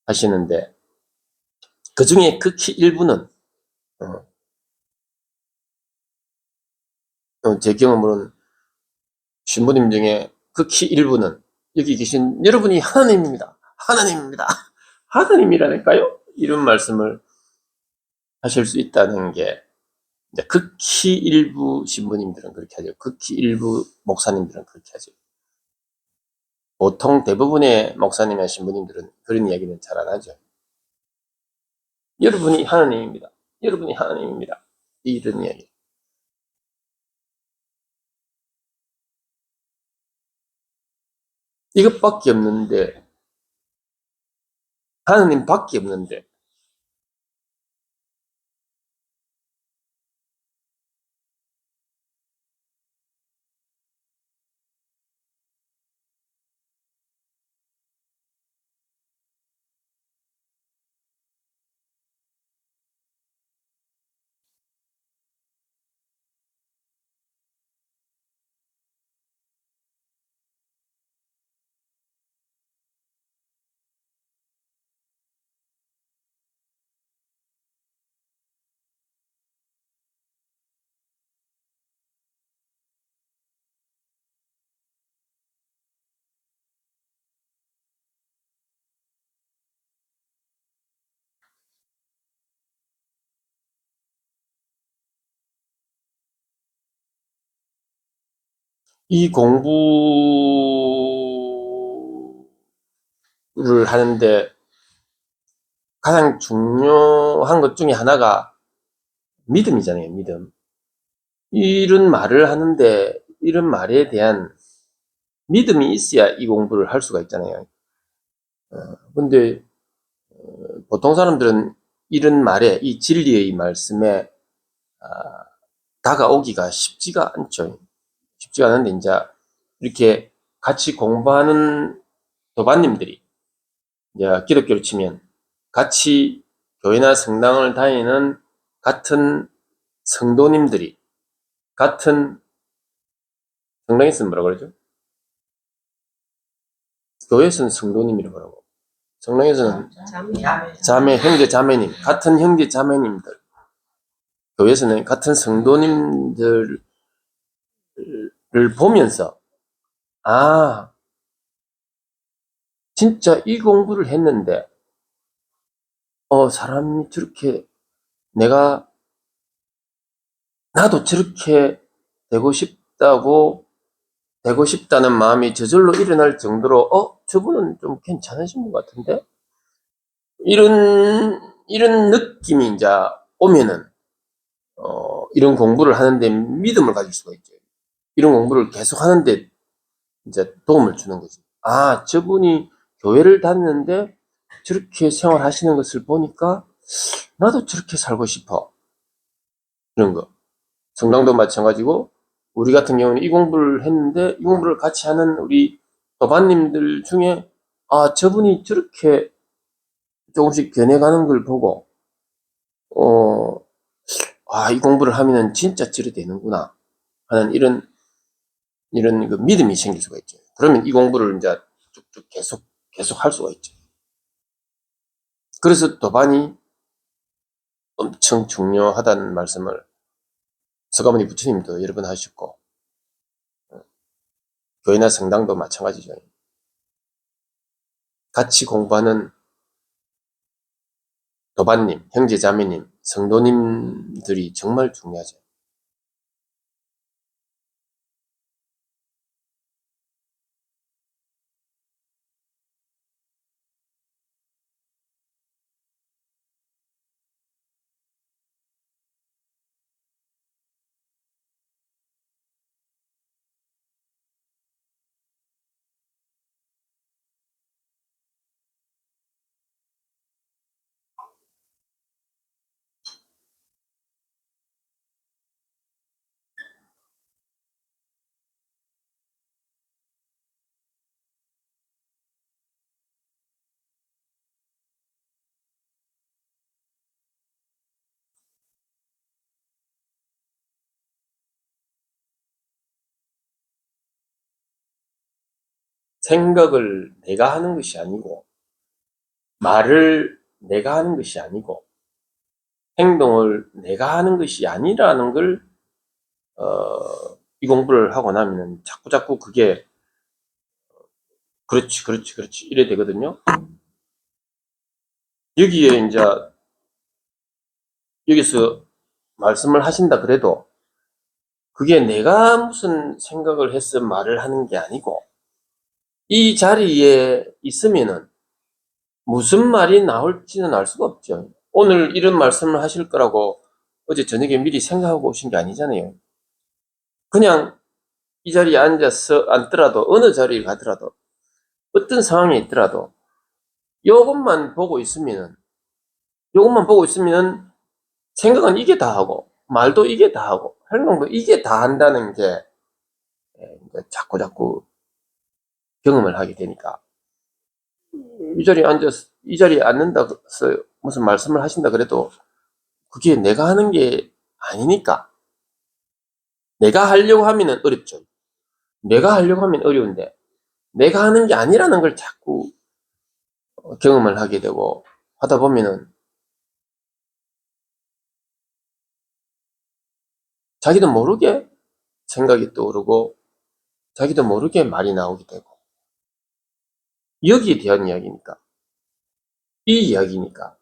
하시는데, 그 중에 극히 일부는, 제 경험으로는 신부님 중에 극히 일부는 여기 계신 여러분이 하나님입니다. 하나님입니다. 하나님이라니까요? 이런 말씀을 하실 수 있다는 게, 이제 극히 일부 신부님들은 그렇게 하죠. 극히 일부 목사님들은 그렇게 하죠. 보통 대부분의 목사님이나 신부님들은 그런 이야기는 잘 안 하죠. 여러분이 하나님입니다. 여러분이 하나님입니다. 이런 이야기. 이것밖에 없는데, 하나님밖에 없는데, 이 공부를 하는데 가장 중요한 것 중에 하나가 믿음이잖아요, 믿음. 이런 말을 하는데, 이런 말에 대한 믿음이 있어야 이 공부를 할 수가 있잖아요. 근데 보통 사람들은 이런 말에, 이 진리의 말씀에 다가오기가 쉽지가 않죠. 쉽지가 않은데, 이제 이렇게 같이 공부하는 도반님들이, 이제 기독교로 치면 같이 교회나 성당을 다니는 같은 성도님들이, 같은, 성당에서는 뭐라 그러죠? 교회에서는 성도님이라고 하고, 성당에서는 자매, 형제, 자매님, 같은 형제, 자매님들, 교회에서는 같은 성도님들을 보면서, 아, 진짜 이 공부를 했는데, 사람이 저렇게, 내가, 나도 저렇게 되고 싶다는 마음이 저절로 일어날 정도로, 저분은 좀 괜찮으신 것 같은데? 이런 느낌이 이제 오면은, 이런 공부를 하는데 믿음을 가질 수가 있죠. 이런 공부를 계속 하는데 이제 도움을 주는 거지. 아, 저분이 교회를 다니는데 저렇게 생활하시는 것을 보니까 나도 저렇게 살고 싶어. 이런 거. 성당도 마찬가지고, 우리 같은 경우는 이 공부를 했는데 이 공부를 같이 하는 우리 도반님들 중에, 아, 저분이 저렇게 조금씩 변해가는 걸 보고, 이 공부를 하면은 진짜 저래 되는구나 하는 이런 그 믿음이 생길 수가 있죠. 그러면 이 공부를 이제 쭉쭉 계속 할 수가 있죠. 그래서 도반이 엄청 중요하다는 말씀을 서가모니 부처님도 여러 번 하셨고, 교회나 성당도 마찬가지죠. 같이 공부하는 도반님, 형제 자매님, 성도님들이 정말 중요하죠. 생각을 내가 하는 것이 아니고, 말을 내가 하는 것이 아니고, 행동을 내가 하는 것이 아니라는 걸, 이 공부를 하고 나면은 자꾸 그게, 그렇지, 이래 되거든요. 여기에 이제, 여기서 말씀을 하신다 그래도, 그게 내가 무슨 생각을 해서 말을 하는 게 아니고, 이 자리에 있으면은 무슨 말이 나올지는 알 수가 없죠. 오늘 이런 말씀을 하실 거라고 어제 저녁에 미리 생각하고 오신 게 아니잖아요. 그냥 이 자리에 앉아서 앉더라도, 어느 자리에 가더라도, 어떤 상황에 있더라도, 요것만 보고 있으면은, 생각은 이게 다 하고, 말도 이게 다 하고, 행동도 이게 다 한다는 게, 자꾸 경험을 하게 되니까. 이 자리에 앉는다고 해서 무슨 말씀을 하신다 그래도, 그게 내가 하는 게 아니니까. 내가 하려고 하면은 어렵죠. 내가 하려고 하면 어려운데, 내가 하는 게 아니라는 걸 자꾸 경험을 하게 되고, 하다 보면은, 자기도 모르게 생각이 떠오르고, 자기도 모르게 말이 나오게 되고, 여기에 대한 이야기니까. 이 이야기니까.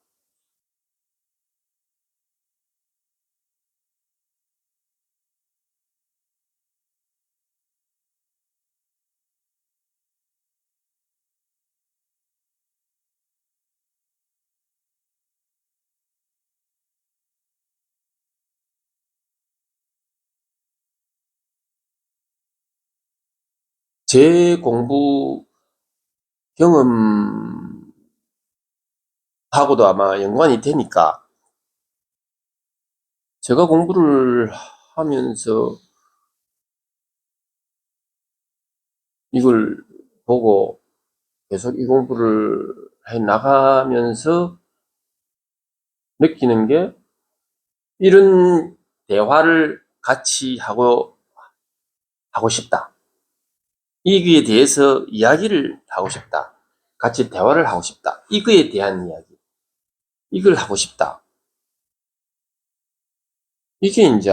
제 공부 경험하고도 아마 연관이 되니까, 제가 공부를 하면서 이걸 보고 계속 이 공부를 해 나가면서 느끼는 게, 이런 대화를 같이 하고 싶다. 이거에 대해서 이야기를 하고 싶다. 같이 대화를 하고 싶다. 이거에 대한 이야기. 이걸 하고 싶다. 이게 이제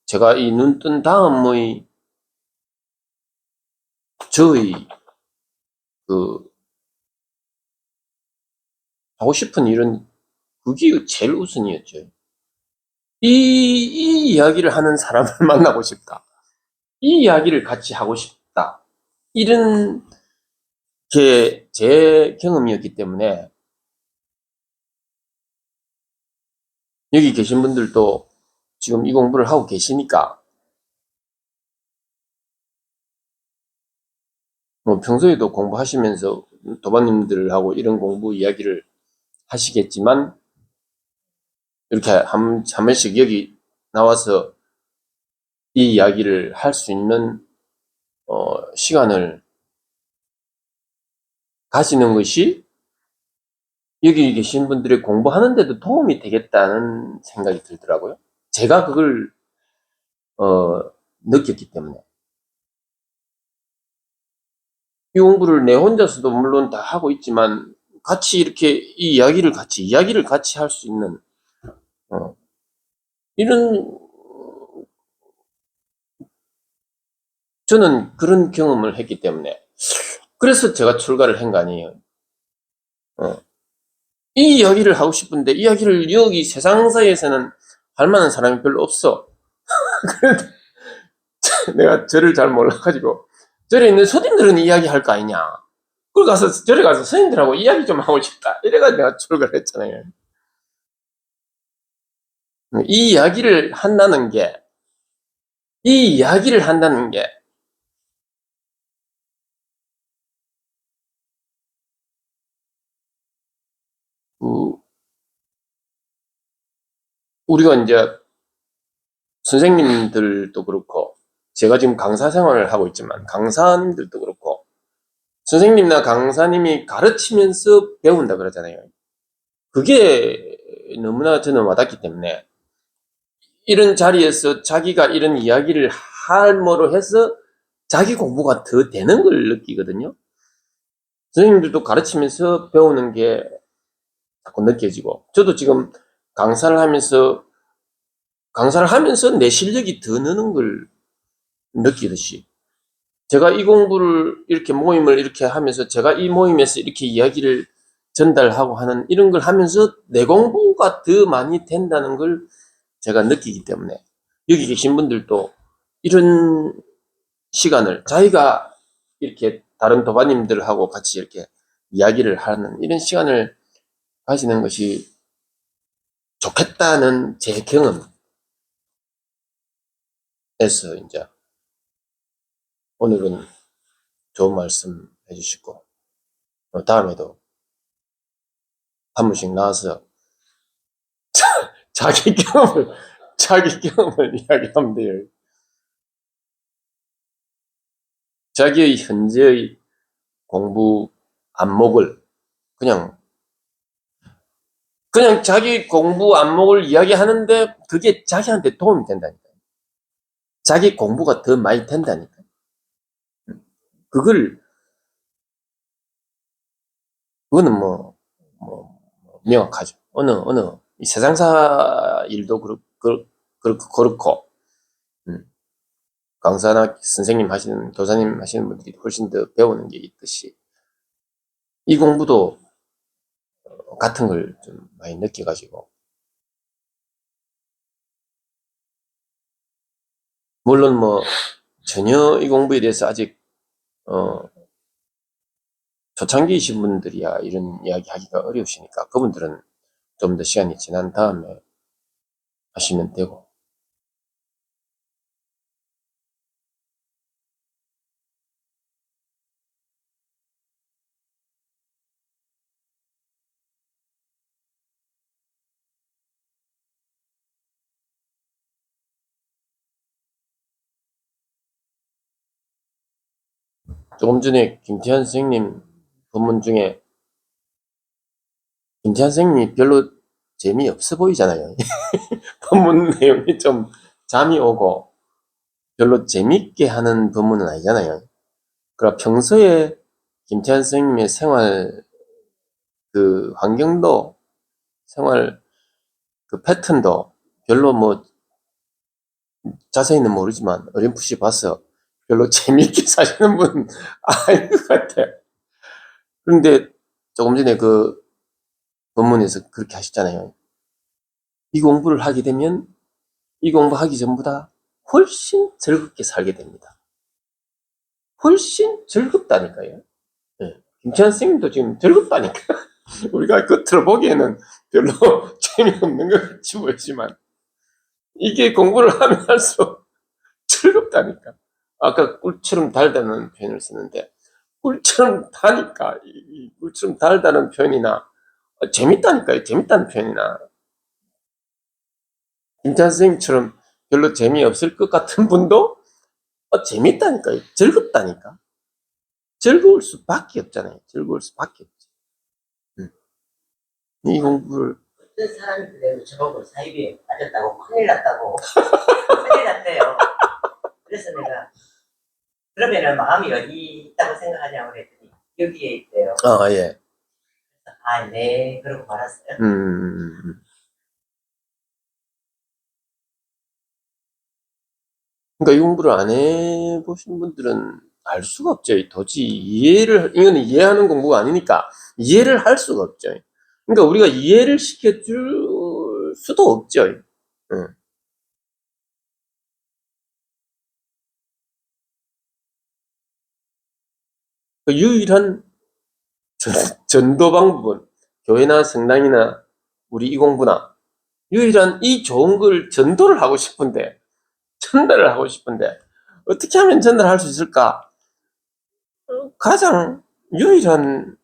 제가 이 눈 뜬 다음의 저의 그 하고 싶은 일은 그게 제일 우선이었죠. 이 이야기를 하는 사람을 만나고 싶다. 이 이야기를 같이 하고 싶다. 이런 게 제 경험이었기 때문에, 여기 계신 분들도 지금 이 공부를 하고 계시니까, 뭐 평소에도 공부하시면서 도반님들하고 이런 공부 이야기를 하시겠지만, 이렇게 한 번씩 여기 나와서 이 이야기를 할 수 있는 시간을 가지는 것이 여기 계신 분들의 공부하는데도 도움이 되겠다는 생각이 들더라고요. 제가 그걸 느꼈기 때문에. 이 공부를 내 혼자서도 물론 다 하고 있지만, 같이 이렇게 이야기를 같이 할 수 있는 이런, 저는 그런 경험을 했기 때문에, 그래서 제가 출가를 한 거 아니에요. 이 이야기를 하고 싶은데, 이 이야기를 여기 세상사에서는 할 만한 사람이 별로 없어. 그래도 내가 절을 잘 몰라가지고, 절에 있는 스님들은 이야기 할 거 아니냐. 그걸 가서, 절에 가서 스님들하고 이야기 좀 하고 싶다. 이래가지고 내가 출가를 했잖아요. 이 이야기를 한다는 게, 그, 우리가 이제 선생님들도 그렇고, 제가 지금 강사 생활을 하고 있지만, 강사님들도 그렇고, 선생님이나 강사님이 가르치면서 배운다 그러잖아요. 그게 너무나 저는 와닿기 때문에, 이런 자리에서 자기가 이런 이야기를 할모로 해서 자기 공부가 더 되는 걸 느끼거든요. 선생님들도 가르치면서 배우는 게 자꾸 느껴지고, 저도 지금 강사를 하면서 내 실력이 더 느는 걸 느끼듯이, 제가 이 공부를 이렇게 모임을 이렇게 하면서 제가 이 모임에서 이렇게 이야기를 전달하고 하는 이런 걸 하면서 내 공부가 더 많이 된다는 걸 제가 느끼기 때문에, 여기 계신 분들도 이런 시간을 자기가 이렇게 다른 도반님들하고 같이 이렇게 이야기를 하는 이런 시간을 가지는 것이 좋겠다는 제 경험에서 이제 오늘은 좋은 말씀 해주시고, 다음에도 한 번씩 나와서 자기 경험을 이야기하면 돼요. 자기의 현재의 공부 안목을 그냥 자기 공부 안목을 이야기하는데 그게 자기한테 도움이 된다니까요. 자기 공부가 더 많이 된다니까요. 그거는 명확하죠. 어느 이 세상사 일도 그렇고, 강사나 선생님 하시는, 도사님 하시는 분들이 훨씬 더 배우는 게 있듯이, 이 공부도 같은 걸 좀 많이 느껴가지고, 물론 전혀 이 공부에 대해서 아직, 초창기이신 분들이야 이런 이야기 하기가 어려우시니까, 그분들은 좀 더 시간이 지난 다음에 하시면 되고, 조금 전에 김태환 선생님 본문 중에, 김태환 선생님이 별로 재미없어 보이잖아요. 본문 내용이 좀 잠이 오고 별로 재밌게 하는 본문은 아니잖아요. 그러나 평소에 김태환 선생님의 생활 그 환경도, 생활 그 패턴도 별로 자세히는 모르지만 어렴풋이 봐서 별로 재밌게 사시는 분은 아닌 것 같아요. 그런데 조금 전에 그 본문에서 그렇게 하셨잖아요. 이 공부를 하게 되면 이 공부하기 전보다 훨씬 즐겁게 살게 됩니다. 훨씬 즐겁다니까요. 네. 김치환 선생님도 지금 즐겁다니까. 우리가 겉으로 보기에는 별로 재미없는 것 같이 보이지만, 이게 공부를 하면 할수록 즐겁다니까. 아까 꿀처럼 달다는 표현을 쓰는데, 꿀처럼 다니까, 이 꿀처럼 달다는 표현이나, 재밌다니까요. 재밌다는 표현이나, 김찬 선생님처럼 별로 재미없을 것 같은 분도 재밌다니까요. 즐겁다니까. 즐거울 수밖에 없잖아요. 즐거울 수밖에 없지. 이 공부를. 어떤 사람이 그래요. 저보고 사이비에 빠졌다고 큰일 났다고. 큰일 났대요. 그래서 내가 그러면은 마음이 어디 있다고 생각하냐고 그랬더니 여기에 있대요. 아, 예. 아, 네. 그러고 말았어요. 그러니까 이 공부를 안 해보신 분들은 알 수가 없죠. 도저히 이거는 이해하는 공부가 아니니까 이해를 할 수가 없죠. 그러니까 우리가 이해를 시켜줄 수도 없죠. 그 유일한 전도 방법은 교회나 성당이나 우리 이 공부나 유일한 이 좋은 걸 전달을 하고 싶은데 어떻게 하면 전달할 수 있을까? 가장 유일한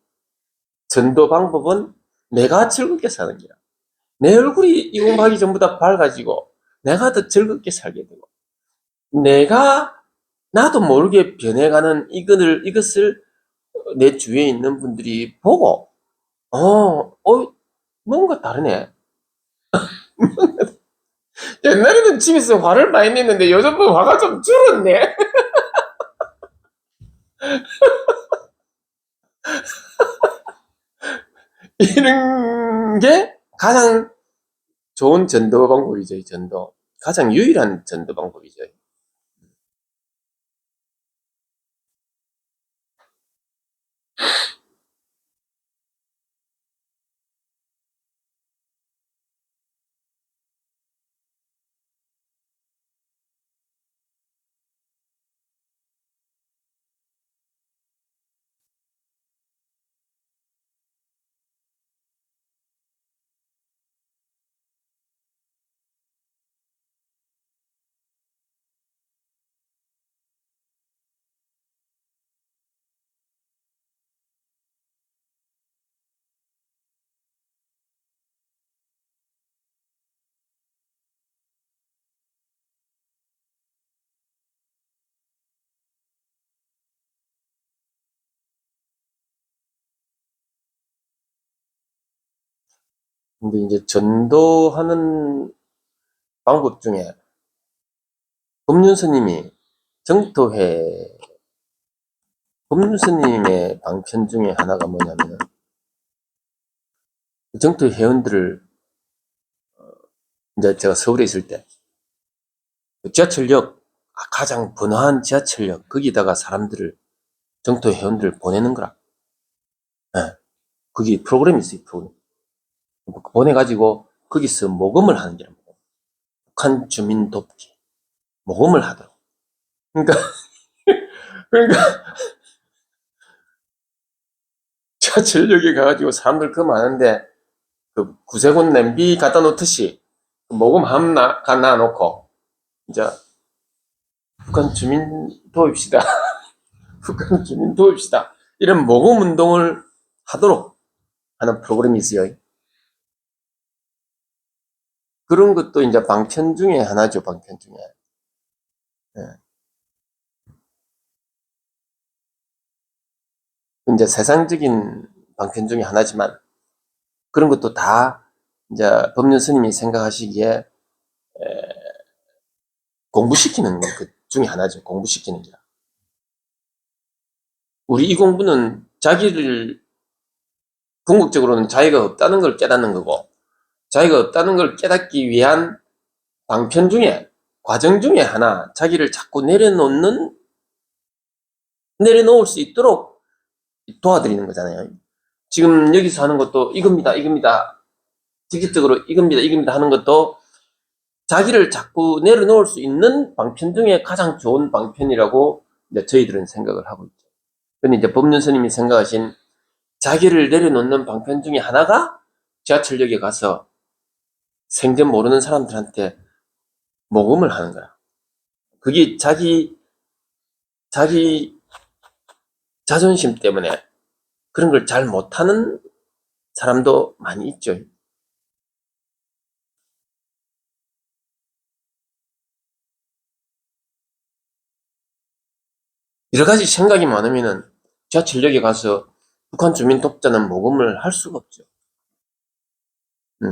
전도 방법은 내가 즐겁게 사는 거야. 내 얼굴이 이 공부하기 전보다 밝아지고 내가 더 즐겁게 살게 되고, 나도 모르게 변해가는 이것을 내 주위에 있는 분들이 보고, 뭔가 다르네. 옛날에는 집에서 화를 많이 냈는데 요즘은 화가 좀 줄었네. 이런 게 가장 좋은 전도 방법이죠. 이 전도. 가장 유일한 전도 방법이죠. 근데 이제 전도하는 방법 중에 법륜 스님이 정토회, 법륜 스님의 방편 중에 하나가 뭐냐면 정토 회원들을 이제 제가 서울에 있을 때 지하철역, 가장 번화한 지하철역 거기다가 사람들을 정토 회원들을 보내는 거라. 예, 거기 프로그램이 있어요. 프로그램. 보내가지고 거기서 모금을 하는 게라. 북한 주민 돕기 모금을 하도록. 그러니까 그러니까 지하철역에 가가지고 사람들 그 많은데 그 구세군 냄비 갖다 놓듯이 모금 하나 놔놓고 이제 북한 주민 도입시다. 북한 주민 도입시다. 이런 모금 운동을 하도록 하는 프로그램이 있어요. 그런 것도 이제 방편 중에 하나죠. 방편 중에. 예. 이제 세상적인 방편 중에 하나지만 그런 것도 다 이제 법륜 스님이 생각하시기에 공부시키는 것 중에 하나죠. 공부시키는 게. 우리 이 공부는 자기를 궁극적으로는 자기가 없다는 걸 깨닫는 거고 자기가 없다는 걸 깨닫기 위한 방편 중에 과정 중에 하나 자기를 자꾸 내려놓을 수 있도록 도와드리는 거잖아요. 지금 여기서 하는 것도 이겁니다. 직접적으로 이겁니다 하는 것도 자기를 자꾸 내려놓을 수 있는 방편 중에 가장 좋은 방편이라고 이제 저희들은 생각을 하고 있죠. 근데 이제 법륜 스님이 생각하신 자기를 내려놓는 방편 중에 하나가 지하철역에 가서 생전 모르는 사람들한테 모금을 하는 거야. 그게 자기 자존심 때문에 그런 걸 잘 못하는 사람도 많이 있죠. 여러 가지 생각이 많으면은 지하철역에 가서 북한 주민 돕자는 모금을 할 수가 없죠.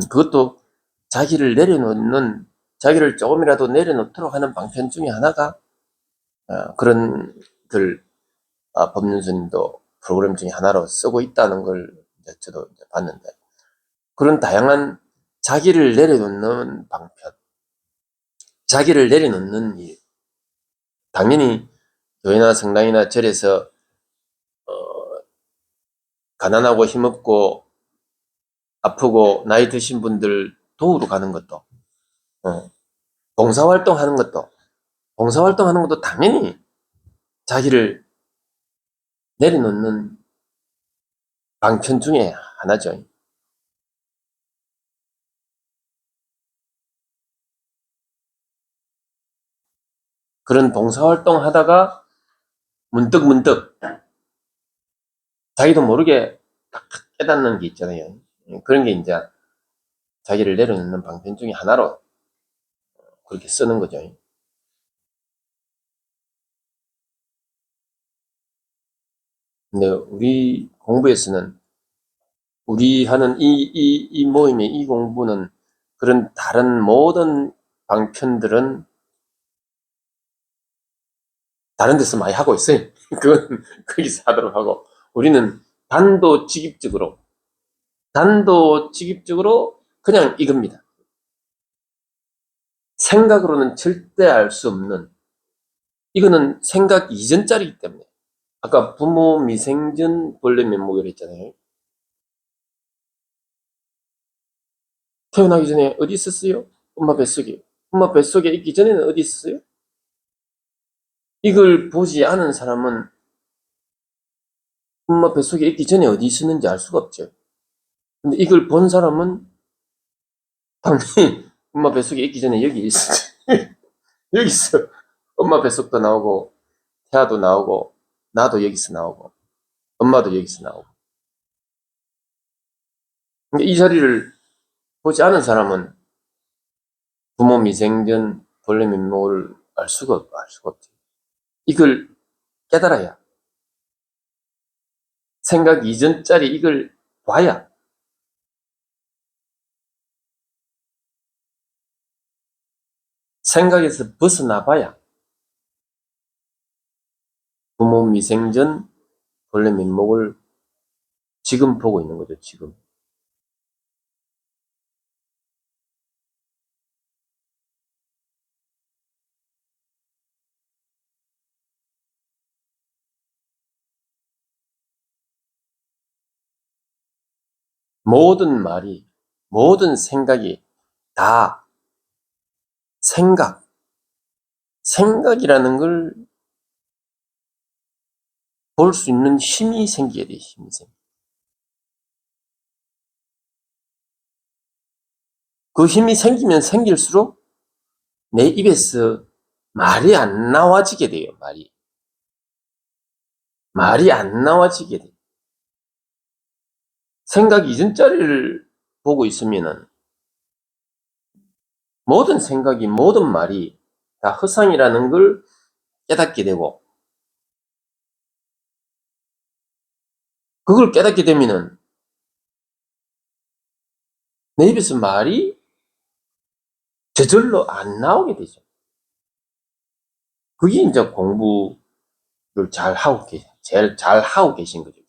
그것도 자기를 조금이라도 내려놓도록 하는 방편 중에 하나가 그런 글 법륜 스님도 프로그램 중에 하나로 쓰고 있다는 걸 저도 봤는데 그런 다양한 자기를 내려놓는 방편, 자기를 내려놓는 일, 당연히 교회나 성당이나 절에서 가난하고 힘없고 아프고 나이 드신 분들 도우러 가는 것도 봉사활동 하는 것도 당연히 자기를 내려놓는 방편 중에 하나죠. 그런 봉사활동 하다가 문득 자기도 모르게 딱 깨닫는 게 있잖아요. 그런 게 이제 자기를 내려놓는 방편 중에 하나로 그렇게 쓰는 거죠. 근데 우리 공부에서는 우리 하는 이 모임의 이 공부는 그런 다른 모든 방편들은 다른 데서 많이 하고 있어요. 그건 거기서 하도록 하고 우리는 단도직입적으로 단도직입적으로 그냥 이겁니다. 생각으로는 절대 알 수 없는, 이거는 생각 이전짜리이기 때문에. 아까 부모 미생전 본래 면목이라 했잖아요. 태어나기 전에 어디 있었어요? 엄마 뱃속에. 엄마 뱃속에 있기 전에는 어디 있었어요? 이걸 보지 않은 사람은 엄마 뱃속에 있기 전에 어디 있었는지 알 수가 없죠. 근데 이걸 본 사람은 당연히 엄마 뱃속에 있기 전에 여기 있어. 여기 있어. 엄마 뱃속도 나오고, 태아도 나오고, 나도 여기서 나오고, 엄마도 여기서 나오고. 그러니까 이 자리를 보지 않은 사람은 부모 미생전 본래 면목을 알 수가 없죠. 이걸 깨달아야, 생각 이전짜리 이걸 봐야, 생각에서 벗어나 봐야 부모 미생전 본래 면목을 지금 보고 있는 거죠, 지금. 모든 말이, 모든 생각이 다 생각이라는 걸 볼 수 있는 힘이 생겨야 돼, 힘이 생겨. 그 힘이 생기면 생길수록 내 입에서 말이 안 나와지게 돼요, 말이. 말이 안 나와지게 돼. 생각 이전짜리를 보고 있으면은 모든 생각이, 모든 말이 다 허상이라는 걸 깨닫게 되고, 그걸 깨닫게 되면은 내 입에서 말이 저절로 안 나오게 되죠. 그게 이제 공부를 제일 잘 하고 계신 거죠.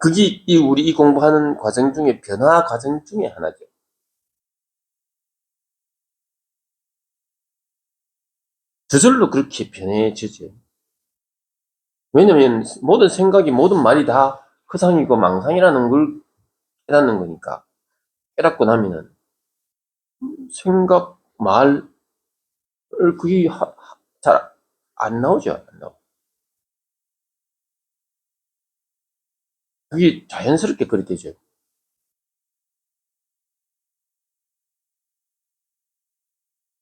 그게 우리 이 공부하는 과정 중에 변화 과정 중에 하나죠. 저절로 그렇게 변해지죠. 왜냐면 모든 생각이, 모든 말이 다 허상이고 망상이라는 걸 깨닫는 거니까. 깨닫고 나면은 생각, 말, 그게 잘 안 나오죠. 안 나오고. 그게 자연스럽게 그리 되죠.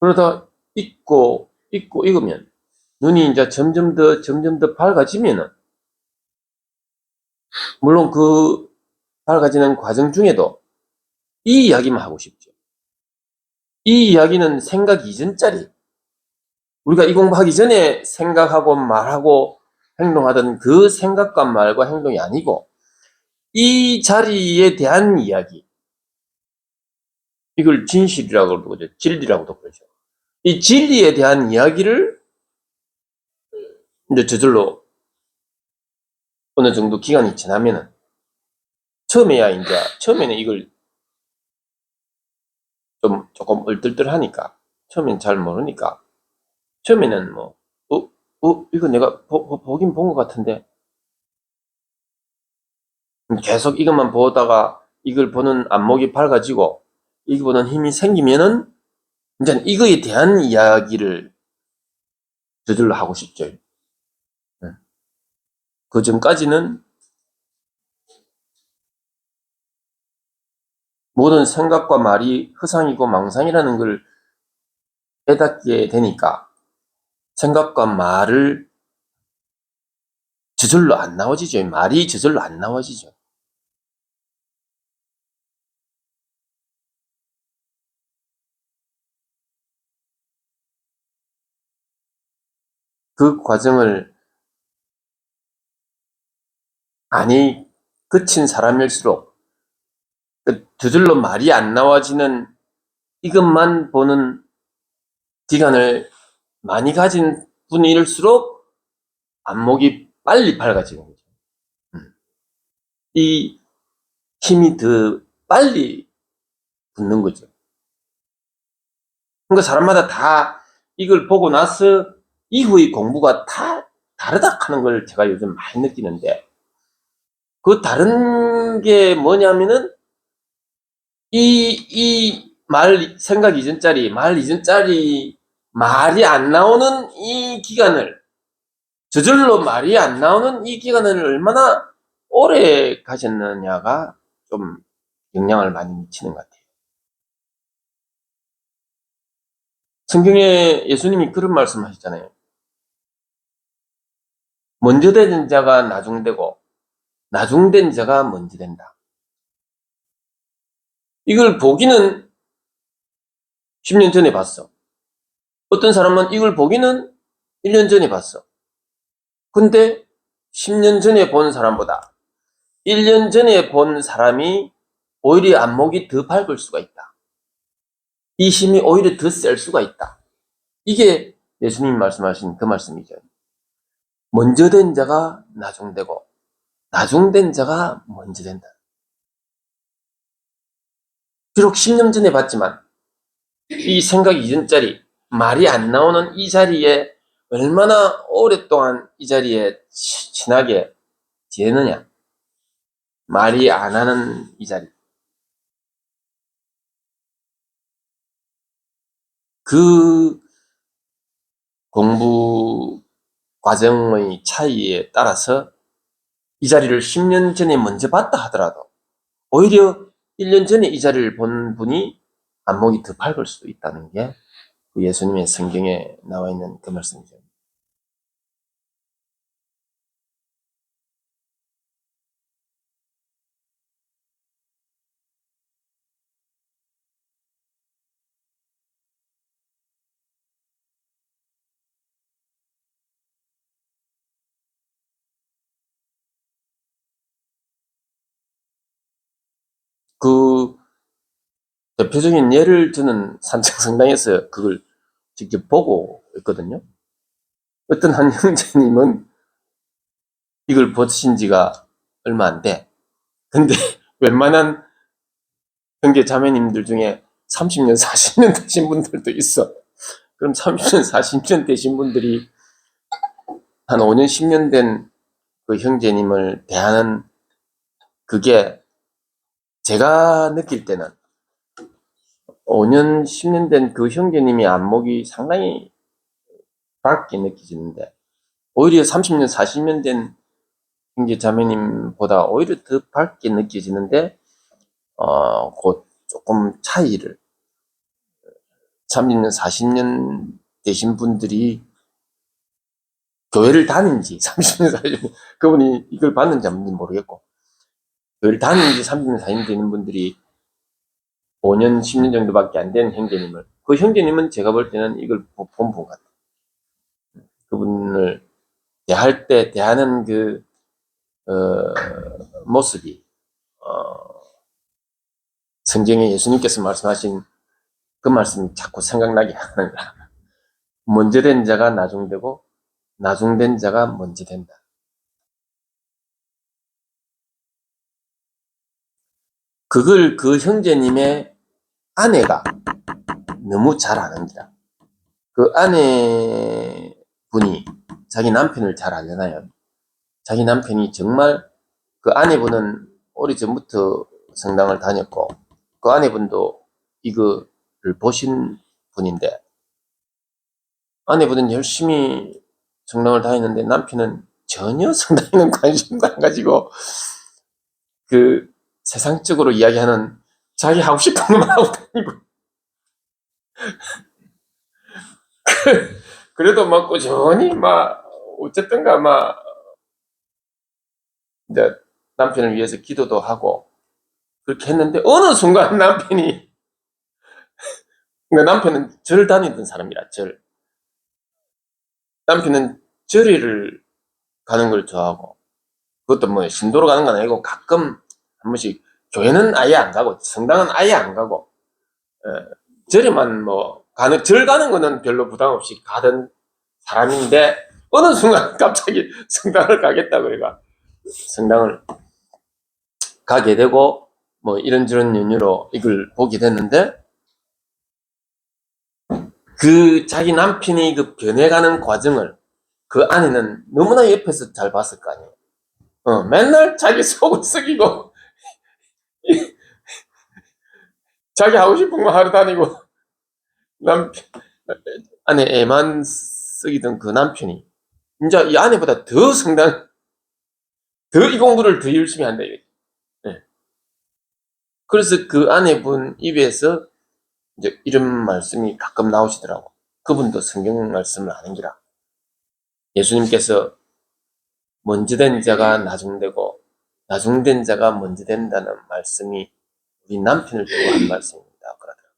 그러다 잊고 읽으면 눈이 이제 점점 더 밝아지면은, 물론 그 밝아지는 과정 중에도 이 이야기만 하고 싶죠. 이 이야기는 생각 이전짜리, 우리가 이 공부하기 전에 생각하고 말하고 행동하던 그 생각과 말과 행동이 아니고 이 자리에 대한 이야기, 이걸 진실이라고 그러죠. 진리라고도 그러죠. 이 진리에 대한 이야기를 이제 저절로 어느 정도 기간이 지나면은, 처음에는 이걸 조금 얼떨떨하니까, 처음엔 잘 모르니까, 처음에는 이거 내가 보긴 본 것 같은데, 계속 이것만 보다가 이걸 보는 안목이 밝아지고, 이거 보는 힘이 생기면은, 이제 이거에 대한 이야기를 저절로 하고 싶죠. 그 전까지는 모든 생각과 말이 허상이고 망상이라는 걸 깨닫게 되니까 생각과 말을 저절로 안 나와지죠. 말이 저절로 안 나와지죠. 그 과정을 많이 거친 사람일수록 저절로 말이 안 나와지는 이것만 보는 기간을 많이 가진 분일수록 안목이 빨리 밝아지는 거죠. 이 힘이 더 빨리 붙는 거죠. 그러니까 사람마다 다 이걸 보고 나서 이후의 공부가 다 다르다 하는 걸 제가 요즘 많이 느끼는데, 그 다른 게 뭐냐면은 생각 이전짜리, 말 이전짜리 말이 안 나오는 이 기간을, 저절로 말이 안 나오는 이 기간을 얼마나 오래 가셨느냐가 좀 영향을 많이 미치는 것 같아요. 성경에 예수님이 그런 말씀 하셨잖아요. 먼저 된 자가 나중되고 나중된 자가 먼저 된다. 이걸 보기는 10년 전에 봤어. 어떤 사람은 이걸 보기는 1년 전에 봤어. 근데 10년 전에 본 사람보다 1년 전에 본 사람이 오히려 안목이 더 밝을 수가 있다. 이 힘이 오히려 더 셀 수가 있다. 이게 예수님 말씀하신 그 말씀이죠. 먼저 된 자가 나중되고 나중된 자가 먼저 된다. 비록 10년 전에 봤지만 이 생각 이전짜리, 말이 안 나오는 이 자리에 얼마나 오랫동안 이 자리에 친하게 지내느냐. 말이 안 하는 이 자리. 그 공부 과정의 차이에 따라서 이 자리를 10년 전에 먼저 봤다 하더라도 오히려 1년 전에 이 자리를 본 분이 안목이 더 밝을 수도 있다는 게 예수님의 성경에 나와 있는 그 말씀이죠. 그 대표적인 예를 드는 산청성당에서 그걸 직접 보고 있거든요. 어떤 한 형제님은 이걸 보신 지가 얼마 안 돼. 근데 웬만한 형제 자매님들 중에 30년, 40년 되신 분들도 있어. 그럼 30년, 40년 되신 분들이 한 5년, 10년 된 그 형제님을 대하는 그게 제가 느낄 때는 5년, 10년 된 그 형제님의 안목이 상당히 밝게 느껴지는데 오히려 30년, 40년 된 형제 자매님보다 오히려 더 밝게 느껴지는데 그 조금 차이를 30년, 40년 되신 분들이 교회를 다닌지 30년, 40년 그분이 이걸 받는지 안 받는지 모르겠고 교회를 다닌지 30년, 40년 되는 분들이 5년, 10년 정도밖에 안 되는 형제님을 그 형제님은 제가 볼 때는 이걸 본 분 같아요. 그분을 대하는 그 모습이 성경에 예수님께서 말씀하신 그 말씀이 자꾸 생각나게 하는 거야. 먼저 된 자가 나중되고 나중된 자가 먼저 된다. 그걸 그 형제님의 아내가 너무 잘 아는 거야. 그 아내분이 자기 남편을 잘 알잖아요. 자기 남편이 정말 그 아내분은 오래전부터 성당을 다녔고 그 아내분도 이거를 보신 분인데 아내분은 열심히 성당을 다녔는데 남편은 전혀 성당에는 관심도 안 가지고 그 세상적으로 이야기하는 자기 하고 싶은 것만 하고 다니고 그래도 막 꾸준히 막 어쨌든가 막 이제 남편을 위해서 기도도 하고 그렇게 했는데 어느 순간 남편이 그러니까 남편은 절 다니던 사람이라 절 남편은 절에를 가는 걸 좋아하고 그것도 뭐 신도로 가는 건 아니고 가끔 한 번씩 교회는 아예 안 가고 성당은 아예 안 가고 절에만 뭐 절 가는 거는 별로 부담 없이 가던 사람인데, 어느 순간 갑자기 성당을 가겠다 그래가 성당을 가게 되고, 뭐 이런저런 이유로 이걸 보게 됐는데, 그 자기 남편이 그 변해가는 과정을 그 아내는 너무나 옆에서 잘 봤을 거 아니에요. 맨날 자기 속을 썩이고, 자기 하고 싶은 거 하러 다니고, 남편, 아내 애만 썩이던 그 남편이, 이제 이 아내보다 더 더 이 공부를 더 열심히 한다, 이거지. 예. 그래서 그 아내분 입에서 이제 이런 말씀이 가끔 나오시더라고. 그분도 성경 말씀을 아는 기라. 예수님께서 먼저 된 자가 나중되고, 나중된 자가 먼저 된다는 말씀이 우리 남편을 두고 한 말씀입니다. 그러더라고요.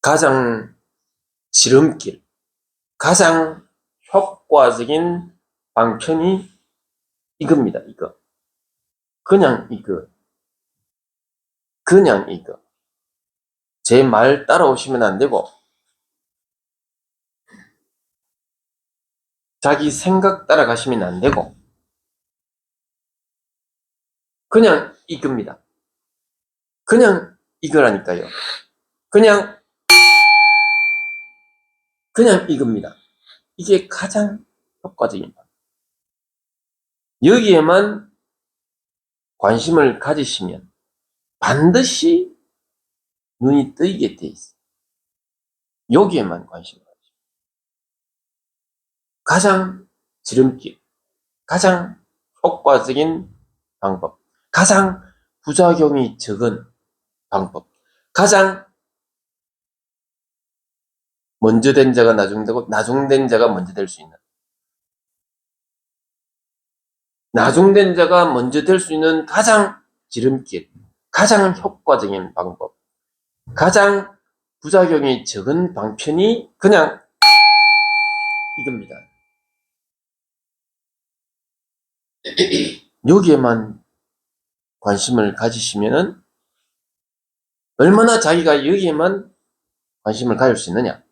가장 지름길, 가장 효과적인 방편이 이겁니다. 이거. 그냥 이거. 그냥 이거. 제 말 따라오시면 안 되고, 자기 생각 따라가시면 안 되고, 그냥 이겁니다. 그냥 이거라니까요. 그냥 이겁니다. 이게 가장 효과적인 방. 여기에만 관심을 가지시면 반드시 눈이 뜨이게 돼 있어요. 여기에만 관심을 가지시면. 가장 지름길, 가장 효과적인 방법, 가장 부작용이 적은 방법, 가장 먼저 된 자가 나중되고 나중된 자가 먼저 될 수 있는, 나중된 자가 먼저 될 수 있는 가장 지름길, 가장 효과적인 방법, 가장 부작용이 적은 방편이 그냥 이겁니다. 여기에만 관심을 가지시면은 얼마나 자기가 여기에만 관심을 가질 수 있느냐.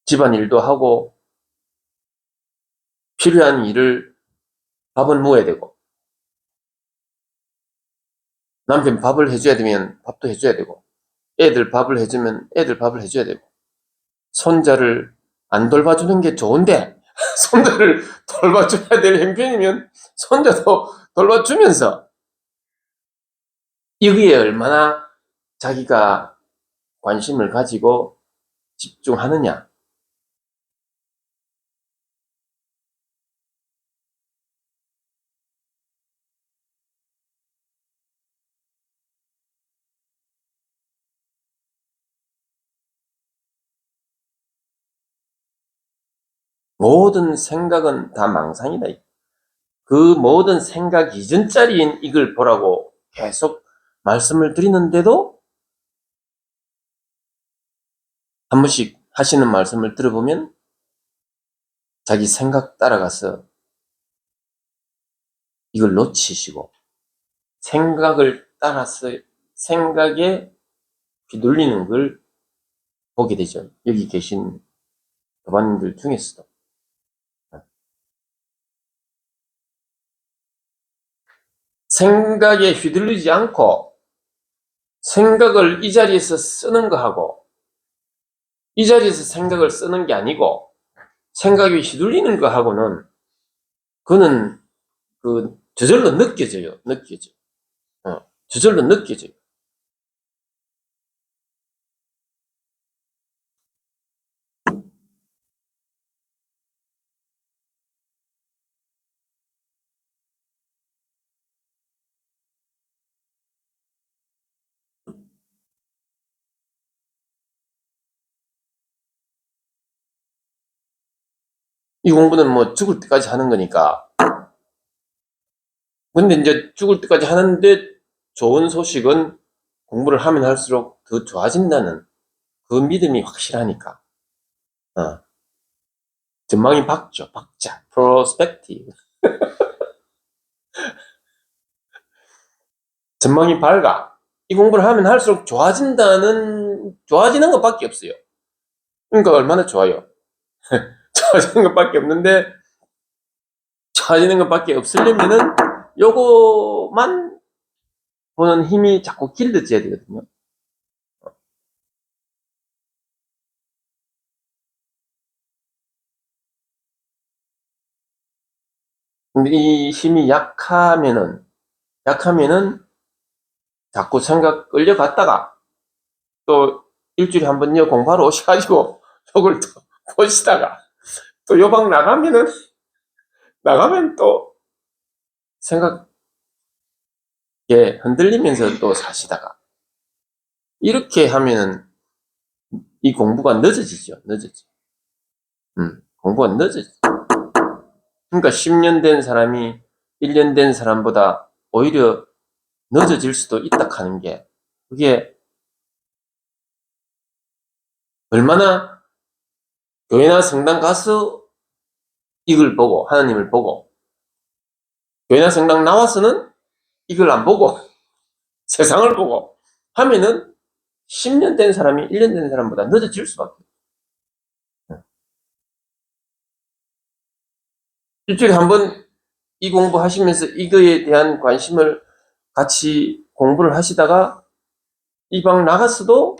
집안일도 하고 필요한 일을 밥은 먹어야 되고, 남편 밥을 해줘야 되면 밥도 해줘야 되고, 애들 밥을 해주면 애들 밥을 해줘야 되고, 손자를 안 돌봐주는 게 좋은데 손자를 돌봐줘야 될 형편이면 손자도 돌봐주면서 여기에 얼마나 자기가 관심을 가지고 집중하느냐. 모든 생각은 다 망상이다. 그 모든 생각 이전짜리인 이걸 보라고 계속 말씀을 드리는데도 한 번씩 하시는 말씀을 들어보면 자기 생각 따라가서 이걸 놓치시고 생각을 따라서 생각에 휘둘리는 걸 보게 되죠. 여기 계신 교반님들 중에서도. 생각에 휘둘리지 않고 생각을 이 자리에서 쓰는 거하고 이 자리에서 생각을 쓰는 게 아니고 생각에 휘둘리는 거하고는 그는 그 저절로 느껴져요. 저절로 느껴져요. 이 공부는 뭐 죽을 때까지 하는 거니까. 근데 이제 죽을 때까지 하는데 좋은 소식은 공부를 하면 할수록 더 좋아진다는 그 믿음이 확실하니까. 전망이 밝죠. 박자, 프로스펙티브. 전망이 밝아. 이 공부를 하면 할수록 좋아지는 것밖에 없어요. 그러니까 얼마나 좋아요. 좋아지는 것밖에 없는데, 좋아지는 것밖에 없으려면은 요거만 보는 힘이 자꾸 길러져야 되거든요. 근데 이 힘이 약하면은 자꾸 생각 끌려갔다가 또 일주일에 한 번요 공부하러 오셔가지고 요걸 또 보시다가 또 요 방 나가면 또 생각에 흔들리면서 또 사시다가 이렇게 하면은 이 공부가 늦어지죠. 공부가 늦어지죠. 그러니까 10년 된 사람이 1년 된 사람보다 오히려 늦어질 수도 있다 하는 게 그게 얼마나 교회나 성당 가서 이걸 보고 하나님을 보고 교회나 성당 나와서는 이걸 안 보고 세상을 보고 하면은 10년 된 사람이 1년 된 사람보다 늦어질 수밖에 없어요. 일주일에 한 번 이 공부하시면서 이거에 대한 관심을 같이 공부를 하시다가 이 방 나갔어도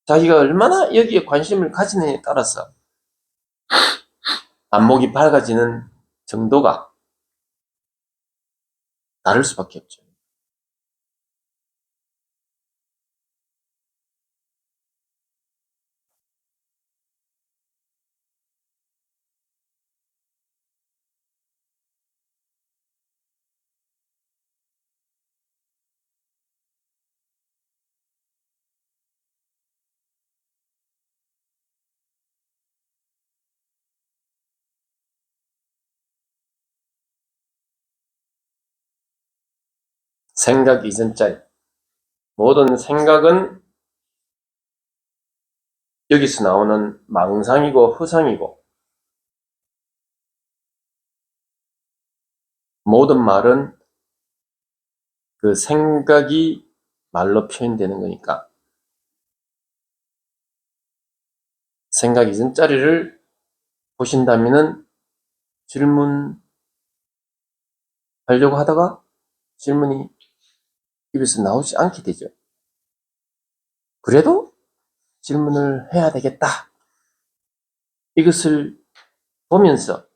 자기가 얼마나 여기에 관심을 가지느냐에 따라서 안목이 밝아지는 정도가 다를 수밖에 없죠. 생각 이전짜리. 모든 생각은 여기서 나오는 망상이고 허상이고 모든 말은 그 생각이 말로 표현되는 거니까 생각 이전짜리를 보신다면은 질문하려고 하다가 질문이 입에서 나오지 않게 되죠. 그래도 질문을 해야 되겠다. 이것을 보면서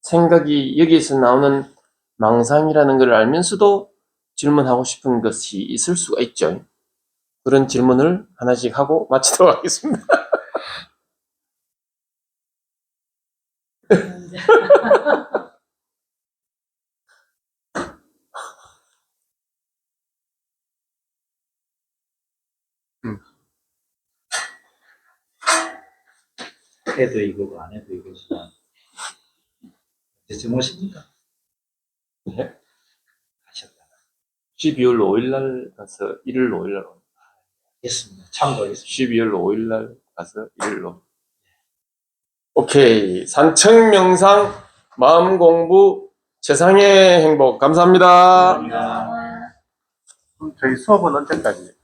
생각이 여기에서 나오는 망상이라는 걸 알면서도 질문하고 싶은 것이 있을 수가 있죠. 그런 질문을 하나씩 하고 마치도록 하겠습니다. 해도 이거고 안 해도 이거지만 대체 무엇입니까? 네. 하셨다가 12월 5일 날 가서 1월 5일 날 알겠습니다. 참고하겠습니다. 12월 5일 날 가서 1일로. 오케이. 산청 명상 마음 공부 세상의 행복 감사합니다. 감사합니다. 그럼 저희 수업은 언제까지?